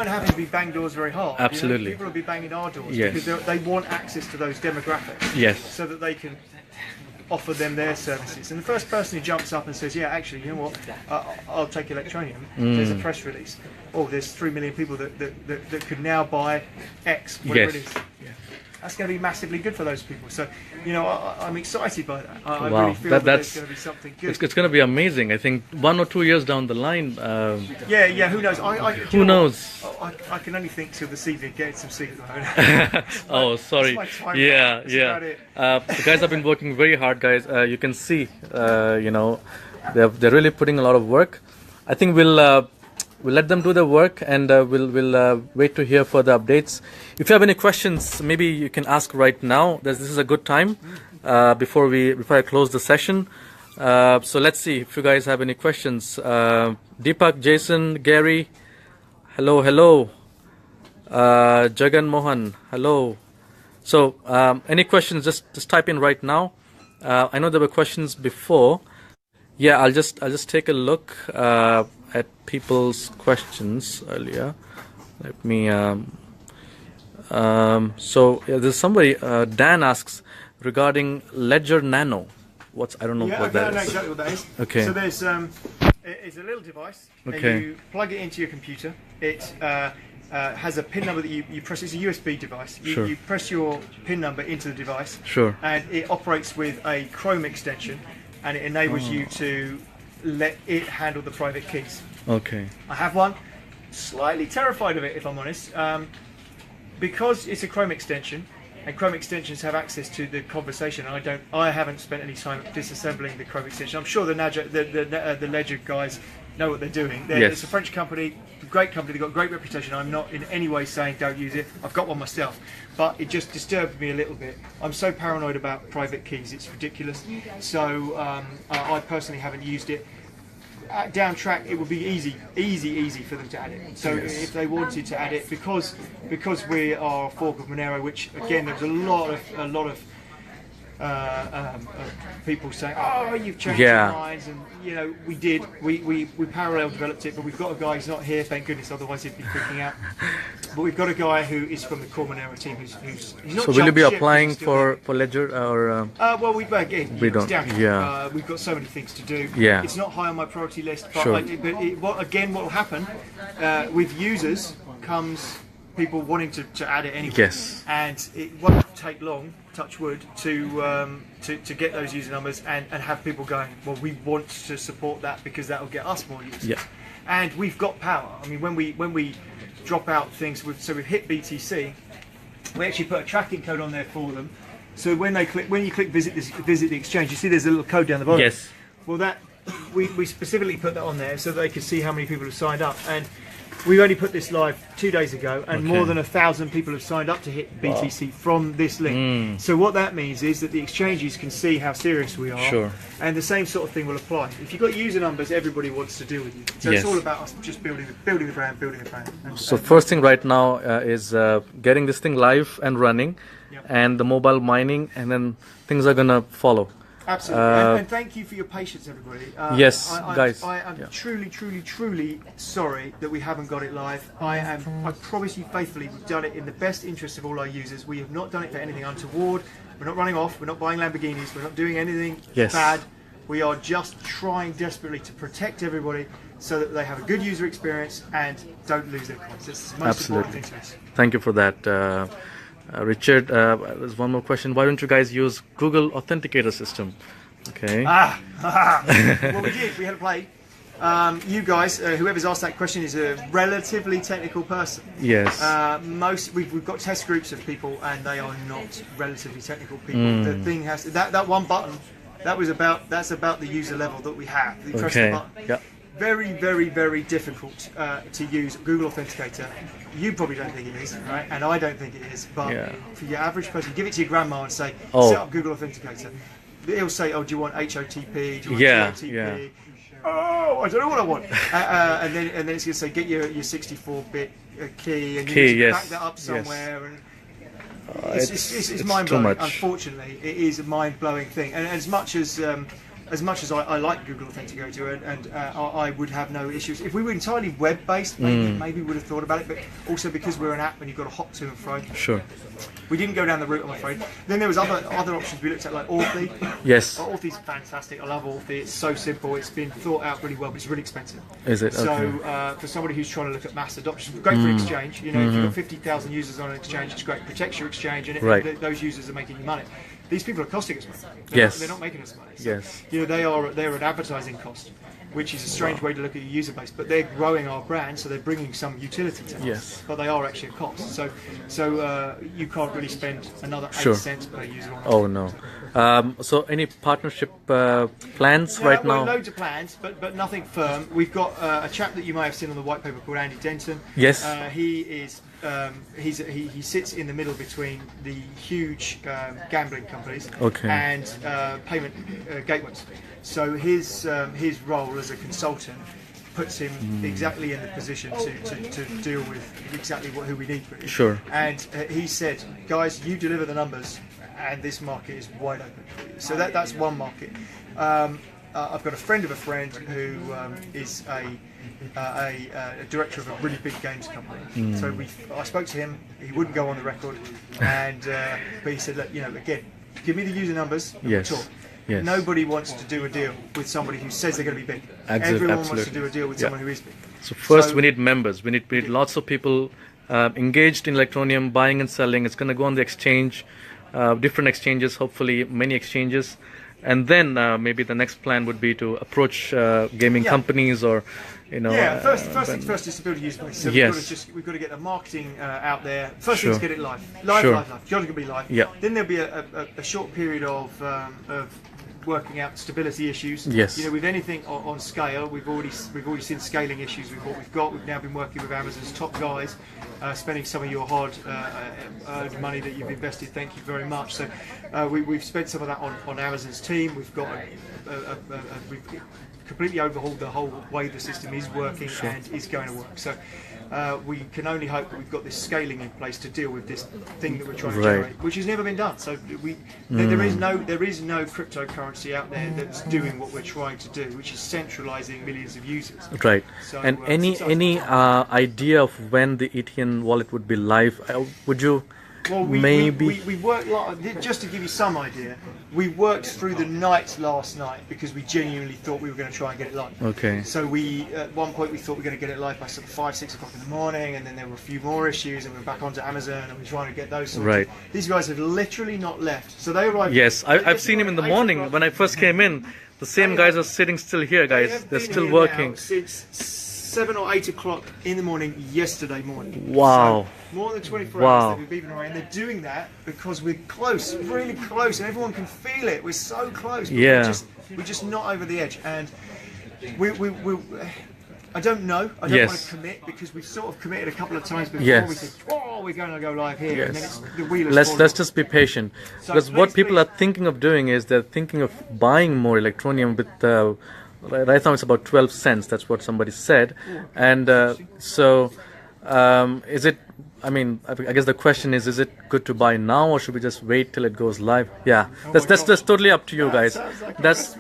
have to be bang doors very hard. Absolutely. People will be banging our doors because they want access to those demographics. Yes. So that they can offer them their services. And the first person who jumps up and says, yeah, actually, you know what, I'll take Electroneum, there's a press release. Oh, there's 3 million people that could now buy X, whatever it is. That's going to be massively good for those people. So, I'm excited by that. I really feel that there's going to be something good. It's going to be amazing. I think 1 or 2 years down the line. Who knows? Who knows? I can only think till this evening, getting some sleep at the moment. Oh, sorry. The guys have been working very hard, guys. You can see, they're really putting a lot of work. I think we'll let them do their work, and we'll wait to hear further updates. If you have any questions, maybe you can ask right now. This is a good time before I close the session. So let's see if you guys have any questions. Deepak, Jason, Gary, hello. Jagan Mohan, hello. So any questions? Just type in right now. I know there were questions before. Yeah, I'll just take a look at people's questions earlier. Let me. There's somebody. Dan asks regarding Ledger Nano. I don't know what that is. I know exactly what that is. Okay. So there's it's a little device. Okay. And you plug it into your computer. It has a PIN number that you press. It's a USB device. You press your PIN number into the device. Sure. And it operates with a Chrome extension, and it enables you to let it handle the private keys. Okay. I have one. Slightly terrified of it, if I'm honest, because it's a Chrome extension, and Chrome extensions have access to the conversation. And I haven't spent any time disassembling the Chrome extension. I'm sure the Ledger guys know what they're doing. It's a French company, great company. They've got a great reputation. I'm not in any way saying don't use it. I've got one myself, but it just disturbed me a little bit. I'm so paranoid about private keys. It's ridiculous. So I personally haven't used it. Down track, it would be easy for them to add it. So if they wanted to add it, because we are a fork of Monero, which again there's a lot of people saying, oh, you've changed your minds, and we parallel developed it, but we've got a guy who's not here, thank goodness, otherwise he'd be freaking out. But we've got a guy who is from the core Monero team who's not. So will you be applying for Ledger or? Well, we don't. It's down here. We've got so many things to do. Yeah. It's not high on my priority list. But what will happen with users comes people wanting to add it anyway. Yes. And it won't take long, touch wood, to get those user numbers and have people going, well, we want to support that because that will get us more users. Yeah. And we've got power. I mean, when we drop out things, we've hit BTC, we actually put a tracking code on there for them. So when you click visit the exchange, you see there's a little code down the bottom. Yes. Well, we specifically put that on there so that they could see how many people have signed up. And we only put this live 2 days ago, and more than 1,000 people have signed up to hit BTC from this link. So what that means is that the exchanges can see how serious we are. Sure. And the same sort of thing will apply. If you've got user numbers, everybody wants to deal with you. So it's all about us just building the brand. So first thing right now is getting this thing live and running, and the mobile mining, and then things are gonna follow. Absolutely, and thank you for your patience, everybody. Guys. I am truly sorry that we haven't got it live. I promise you faithfully, we've done it in the best interest of all our users. We have not done it for anything untoward. We're not running off. We're not buying Lamborghinis. We're not doing anything bad. We are just trying desperately to protect everybody so that they have a good user experience and don't lose their coins. That's the most important thing to us. Thank you for that. Richard, there's one more question. Why don't you guys use Google Authenticator system? Okay. Well, we did. We had a play. You guys, whoever's asked that question is a relatively technical person. Yes. We've got test groups of people, and they are not relatively technical people. The thing has that one button. That's about the user level that we have. You press the button. Yep. Very, very, very difficult to use Google Authenticator. You probably don't think it is, right? And I don't think it is. But for your average person, give it to your grandma and say, set up Google Authenticator. He'll say, oh, do you want HOTP? Do you want TOTP? Yeah. Oh, I don't know what I want. And then it's going to say, get your 64-bit key, and you need to back that up somewhere. Yes. And it's mind-blowing. Unfortunately, it is a mind-blowing thing. And as much as I like Google Authenticator, and I would have no issues. If we were entirely web-based, maybe we would have thought about it, but also because we're an app and you've got to hop to and fro. Sure. We didn't go down the route, I'm afraid. Then there was other options we looked at, like Authy. Yes. Authy's fantastic. I love Authy. It's so simple. It's been thought out really well, but it's really expensive. Is it? So Okay. for somebody who's trying to look at mass adoption, great for exchange. You know, if you've got 50,000 users on an exchange, it's great. Protects your exchange, and those users are making you money. These people are costing us money. They're not making us money. So, Yes. You know, they're an advertising cost, which is a strange way to look at your user base. But they're growing our brand, so they're bringing some utility to us. Yes. But they are actually a cost. So you can't really spend another 8 cents per user on it. Oh no. So any partnership plans right now? Loads of plans, but nothing firm. We've got a chap that you may have seen on the white paper called Andy Denton. Yes. He is. He sits in the middle between the huge gambling companies and payment gateways. So his role as a consultant puts him exactly in the position to deal with exactly who we need. Really. Sure. And he said, guys, you deliver the numbers, and this market is wide open for you. So that's one market. I've got a friend of a friend who is a director of a really big games company. So I spoke to him. He wouldn't go on the record, and but he said, look, again, give me the user numbers. And we'll talk. Yes. Nobody wants to do a deal with somebody who says they're going to be big. Absolutely. Everyone wants to do a deal with someone who is big. So first we need members. We need lots of people engaged in Electroneum, buying and selling. It's going to go on the exchange, different exchanges, hopefully many exchanges. And then maybe the next plan would be to approach gaming companies or, first things first is to build a user base. So we've got to get the marketing out there. First thing is get it live. Live. It's got to be live. Yeah. Then there'll be a short period of working out stability issues. Yes. With anything on scale, we've already seen scaling issues with what we've got. We've now been working with Amazon's top guys, spending some of your hard-earned money that you've invested. Thank you very much. So we've spent some of that on Amazon's team. We've got we've completely overhauled the whole way the system is working and is going to work. So we can only hope that we've got this scaling in place to deal with this thing that we're trying to generate, which has never been done. So there is no cryptocurrency out there that's doing what we're trying to do, which is centralizing millions of users. Right. So, and any idea of when the ETN wallet would be live? Would you? Well, we worked, just to give you some idea, we worked through the night last night because we genuinely thought we were going to try and get it live. Okay. So at one point we thought we were going to get it live by sort of 5-6 o'clock in the morning, and then there were a few more issues, and we were back onto Amazon and we were trying to get those sorted. Right. These guys have literally not left. So they arrived. Yes, I've seen him in the morning when I first came in. The same guys are sitting still here, guys. They're still working. Since 7 or 8 o'clock in the morning yesterday morning. Wow. So more than 24 hours they've been beeping away, and they're doing that because we're close, really close, and everyone can feel it. We're so close. But we're just not over the edge, and we I don't know. I don't want to commit because we've sort of committed a couple of times before. We said, "Oh, we're going to go live here," and then the wheel is let's just be patient, because what people are thinking of doing is they're thinking of buying more Electroneum with. Right now it's about 12 cents. That's what somebody said, and is it? I mean, I guess the question is it good to buy now, or should we just wait till it goes live? Yeah, that's totally up to you guys. That's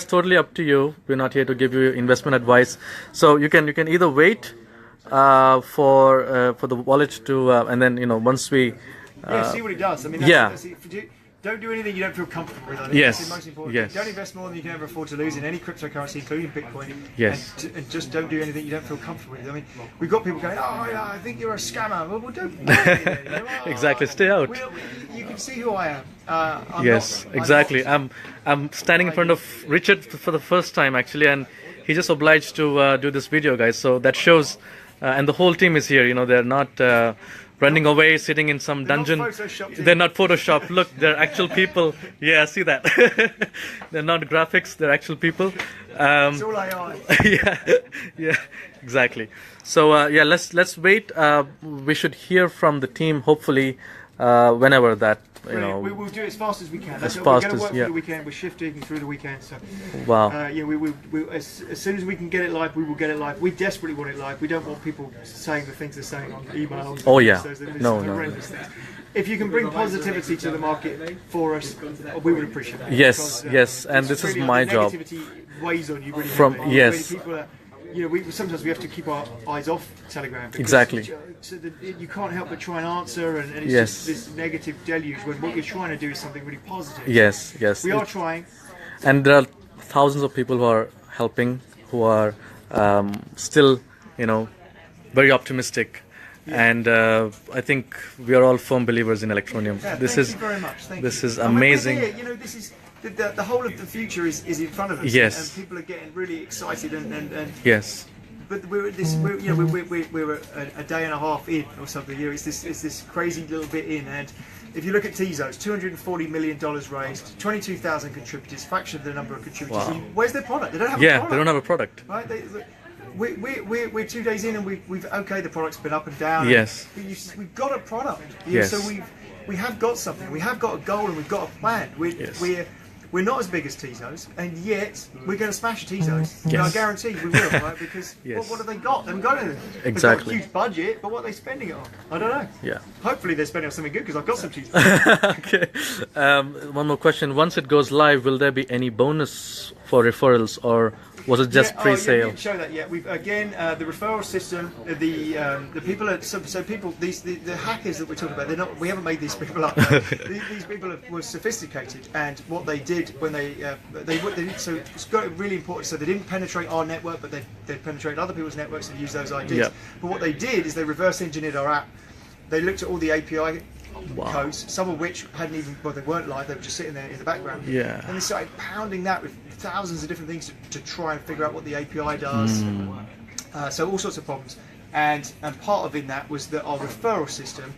totally up to you. We're not here to give you investment advice. So you can either wait for the wallet to and then once we see what it does. I mean, don't do anything you don't feel comfortable with. I think that's the most important. Yes. Don't invest more than you can ever afford to lose in any cryptocurrency, including Bitcoin. Yes. And just don't do anything you don't feel comfortable with. I mean, we've got people going, "Oh, yeah, I think you're a scammer." Well, don't do anything. Exactly. Stay out. You can see who I am. I'm standing in front of Richard for the first time actually, and he just obliged to do this video, guys. So that shows, and the whole team is here. You know, they're not running away, sitting in some dungeon. They're not photoshopped. Look, they're actual people. Yeah, see that? They're not graphics. They're actual people. It's all AI. yeah, exactly. So yeah, let's wait. We should hear from the team hopefully whenever that. You know, we will do it as fast as we can. As we're fast going to as, work through yeah. the weekend. We're shifting through the weekend. So, wow. Yeah, as soon as we can get it live, we will get it live. We desperately want it live. We don't want people saying the things they're saying on email. Oh yeah. No. Things. If you can bring positivity to the market for us, we would appreciate it. Yes, because, yes, and this really, is my job. Negativity weighs on you really From heavily. yes. People are, you know, sometimes we have to keep our eyes off Telegram. Exactly. So that you can't help but try and answer, and it's Yes. just this negative deluge when what you're trying to do is something really positive. Yes, yes. We are trying. And there are thousands of people who are helping, who are still, you know, very optimistic. Yeah. And I think we are all firm believers in Electroneum. Yeah, this thank is you very much. Thank this you. is amazing. You know, this is the whole of the future is in front of us. Yes. And people are getting really excited and yes. But we're at this, we're, you know, we're a day and a half in or something. You know, it's this crazy little bit in, and if you look at Tezos, $240 million raised, 22,000 contributors, fraction of the number of contributors. Wow. And where's their product? They don't have a Yeah, product. they don't have a product. Right? We're 2 days in, and we've okay. The product's been up and down. Yes. And we've got a product. You know, Yes. so we have got something. We have got a goal, and we've got a plan. We're not as big as Tezos, and yet we're going to smash Tezos. You know, I Yes. guarantee we will, right? Because Yes. what have they got? They haven't got anything. Exactly. They've got a huge budget, but what are they spending it on? I don't know. Yeah. Hopefully they're spending on something good, because I've got some Tezos. Okay. One more question. Once it goes live, will there be any bonus for referrals, or was it just pre-sale? Yeah, we didn't show that yet. We've again the referral system. The people are so people the hackers that we're talking about. They're not. We haven't made these people up. These people were sophisticated, and what they did when they did, so it's got really important. So they didn't penetrate our network, but they penetrated other people's networks and used those IDs. Yeah. But what they did is they reverse engineered our app. They looked at all the API Wow. codes, some of which hadn't even, well, they weren't live, they were just sitting there in the background. Yeah. And they started pounding that with thousands of different things to try and figure out what the API does. So all sorts of problems. And part of in that was that our referral system,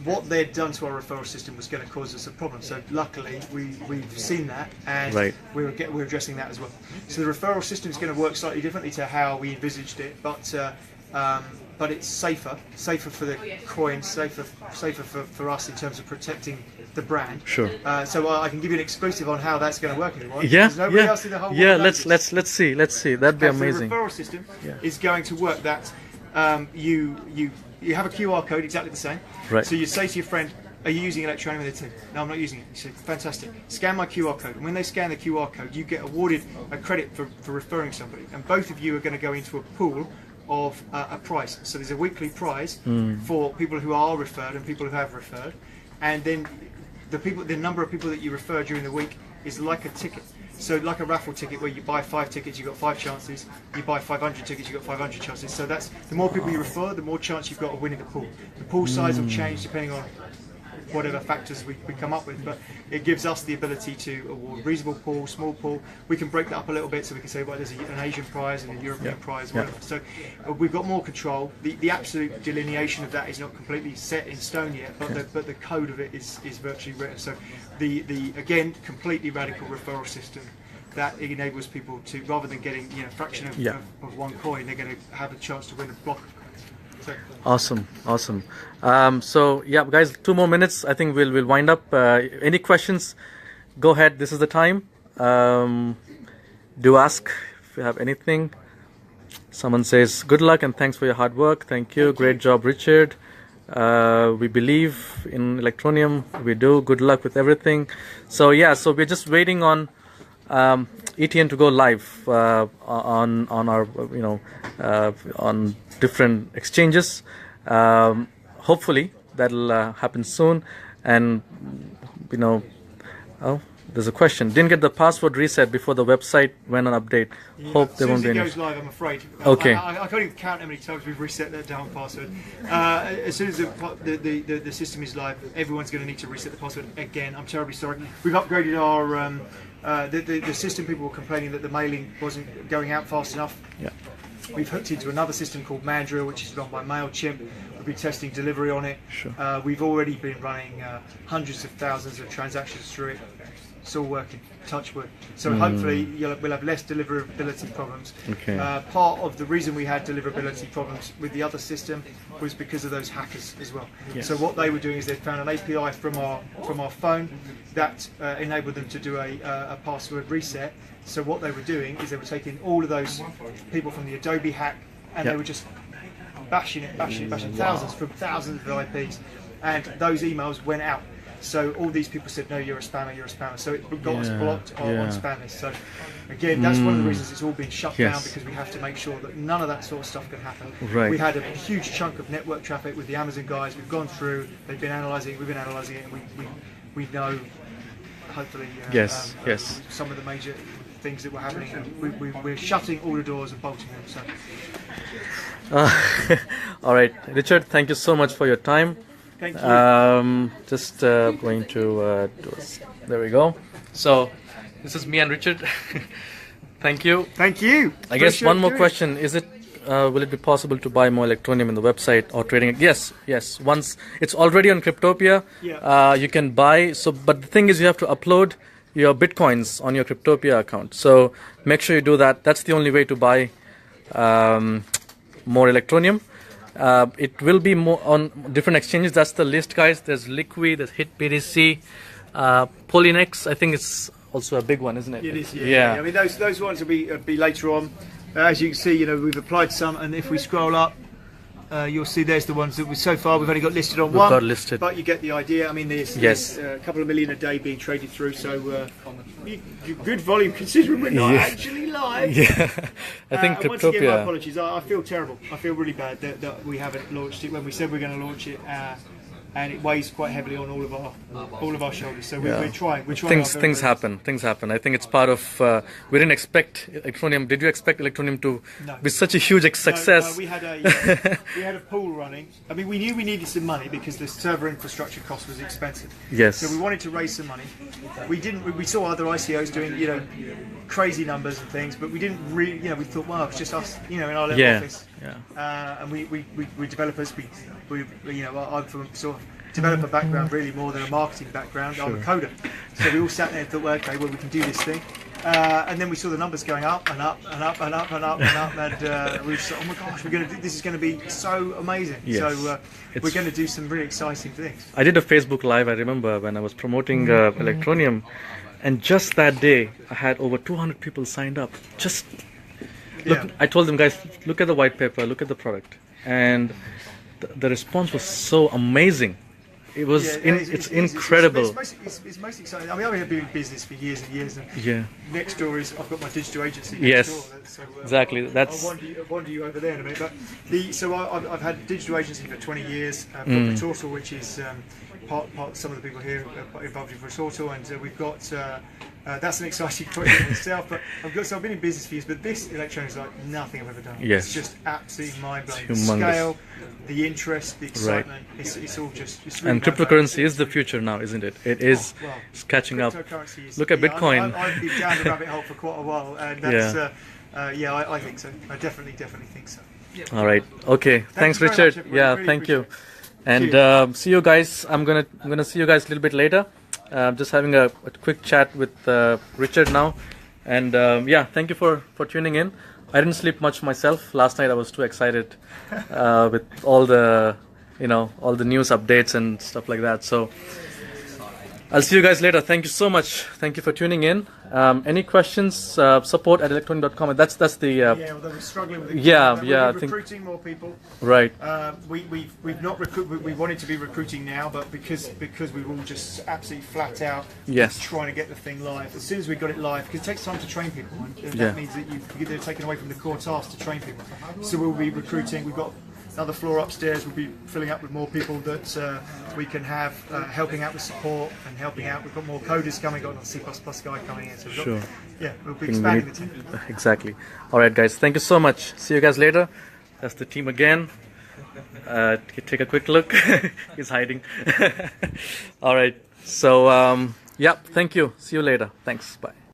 what they'd done to our referral system was going to cause us a problem. So luckily we've seen that, and Right. we're addressing that as well. So the referral system is going to work slightly differently to how we envisaged it, but it's safer for the coins, safer for us in terms of protecting the brand. Sure. So I can give you an exclusive on how that's going to work if you want. Yeah. There's nobody Yeah. else in the whole Yeah. world knows Let's this. see. That'd be Okay, so amazing. the referral system Yeah. is going to work that you have a QR code exactly the same. Right. So you say to your friend, "Are you using Electroneum?" And they say, "No, I'm not using it." You say, "Fantastic. Scan my QR code." And when they scan the QR code, you get awarded a credit for referring somebody. And both of you are going to go into a pool of a prize. So there's a weekly prize for people who are referred and people who have referred. And then the number of people that you refer during the week is like a ticket. So like a raffle ticket where you buy 5 tickets, you've got 5 chances. You buy 500 tickets, you've got 500 chances. So that's the more people you refer, the more chance you've got of winning the pool. The pool size will change depending on whatever factors we come up with, but it gives us the ability to award reasonable pool, small pool. We can break that up a little bit, so we can say, well, there's an Asian prize and a European prize, whatever. So we've got more control. The absolute delineation of that is not completely set in stone yet, but the code of it is virtually written. So the again, completely radical referral system that enables people to, rather than getting a fraction of one coin, they're going to have a chance to win a block. Awesome. So yeah, guys, 2 more minutes. I think we'll wind up. Any questions? Go ahead. This is the time. Do ask if you have anything. Someone says, "Good luck and thanks for your hard work." Thank you. Great job, Richard. We believe in Electroneum. We do. Good luck with everything. So yeah, so we're just waiting on ETN to go live on our on different exchanges. Hopefully that'll happen soon. And there's a question. Didn't get the password reset before the website went on update. Hope there won't be any. As soon as it goes live, I'm afraid. Okay. I can't even count how many times we've reset that down password. As soon as the system is live, everyone's going to need to reset the password again. I'm terribly sorry. We've upgraded The system, people were complaining that the mailing wasn't going out fast enough. Yeah. We've hooked into another system called Mandrill, which is run by MailChimp. We've been testing delivery on it. Sure. We've already been running hundreds of thousands of transactions through it. It's all working, touch wood. So hopefully we'll have less deliverability problems. Okay. Part of the reason we had deliverability problems with the other system was because of those hackers as well. Yes. So what they were doing is they found an API from our phone that enabled them to do a password reset. So what they were doing is they were taking all of those people from the Adobe hack and they were just bashing thousands from thousands of IPs, and those emails went out. So all these people said, no, you're a spammer, you're a spammer. So it got us blocked on spam list. So again, that's one of the reasons it's all been shut down, because we have to make sure that none of that sort of stuff can happen. Right. We had a huge chunk of network traffic with the Amazon guys. We've gone through, they've been analysing it, we've been analysing it, and we know, hopefully, some of the major things that were happening. And we're shutting all the doors and bolting them. So. All right, Richard, thank you so much for your time. Thank you. Just going to do this. There we go. So this is me and Richard. Thank you. Thank you. I guess one more question: is it will it be possible to buy more Electroneum in the website or trading it? Yes. Once it's already on Cryptopia, you can buy. So, but the thing is, you have to upload your bitcoins on your Cryptopia account. So make sure you do that. That's the only way to buy more Electroneum. It will be more on different exchanges. That's the list, guys. There's Liqui, there's HitBTC, Polynex. I think it's also a big one, isn't it? It is. Yeah. I mean, those ones will be later on. As you can see, we've applied some, and if we scroll up, you'll see there's the ones that so far we've only got listed on one. Got listed. But you get the idea. I mean, there's a couple of million a day being traded through, so good volume considering we're not actually live. Yeah, I think Cryptopia. Once again, my apologies. I feel terrible. I feel really bad that we haven't launched it when we said we're going to launch it. And it weighs quite heavily on all of our shoulders. So we're trying. Things happen. I think it's part of. We didn't expect Electroneum. Did you expect Electroneum to be such a huge success? No, we had a pool running. I mean, we knew we needed some money because the server infrastructure cost was expensive. Yes. So we wanted to raise some money. We didn't. We saw other ICOs doing crazy numbers and things, but we didn't really. We thought, well, it's just us, in our little office. Yeah. And we're developers. I'm from sort of developer background really more than a marketing background. I'm a coder. So we all sat there and thought, well, okay, we can do this thing. And then we saw the numbers going up and up and up and up and up and up, and we just thought, oh my gosh, this is going to be so amazing. Yes. So we're going to do some really exciting things. I did a Facebook Live, I remember, when I was promoting Electroneum, and just that day I had over 200 people signed up. Just look, I told them, guys, look at the white paper, look at the product, and the response was so amazing. It was it's incredible. It's most exciting. I mean, I've been in business for years and years. And next door is I've got my digital agency. Next door, so, exactly. That's. I'll wander you over there in a minute. But so I've had a digital agency for 20 years. Retortal, which is part some of the people here are involved in Retortal, and we've got. That's an exciting project in itself, but I've been in business for years, but this Electroneum is like nothing I've ever done. Yes. It's just absolutely mind-blowing. The scale, the interest, the excitement, it's all just... It's really and cryptocurrency is the future now, isn't it? It is it's catching up. Look at Bitcoin. I've been down the rabbit hole for quite a while, and that's... I think so. I definitely think so. All right. Okay. Thanks, Richard. Really thank you. And see you guys. I'm gonna see you guys a little bit later. Just having a quick chat with Richard now, and thank you for tuning in. I didn't sleep much myself last night. I was too excited with all the all the news updates and stuff like that. So I'll see you guys later. Thank you so much. Thank you for tuning in. Any questions? Support at electroneum.com. That's the. Although we're struggling with it. We're recruiting more people. Right. We've not we wanted to be recruiting now, but because we were all just absolutely flat out. Trying to get the thing live. As soon as we got it live, because it takes time to train people, and that means that they're taken away from the core task to train people. So we'll be recruiting. We've got another floor upstairs. We'll be filling up with more people that we can have helping out with support and helping out. We've got more coders coming. We've got a C++ guy coming in. So we'll be expanding the team. Exactly. All right, guys. Thank you so much. See you guys later. That's the team again. Take a quick look. He's hiding. All right. So, thank you. See you later. Thanks. Bye.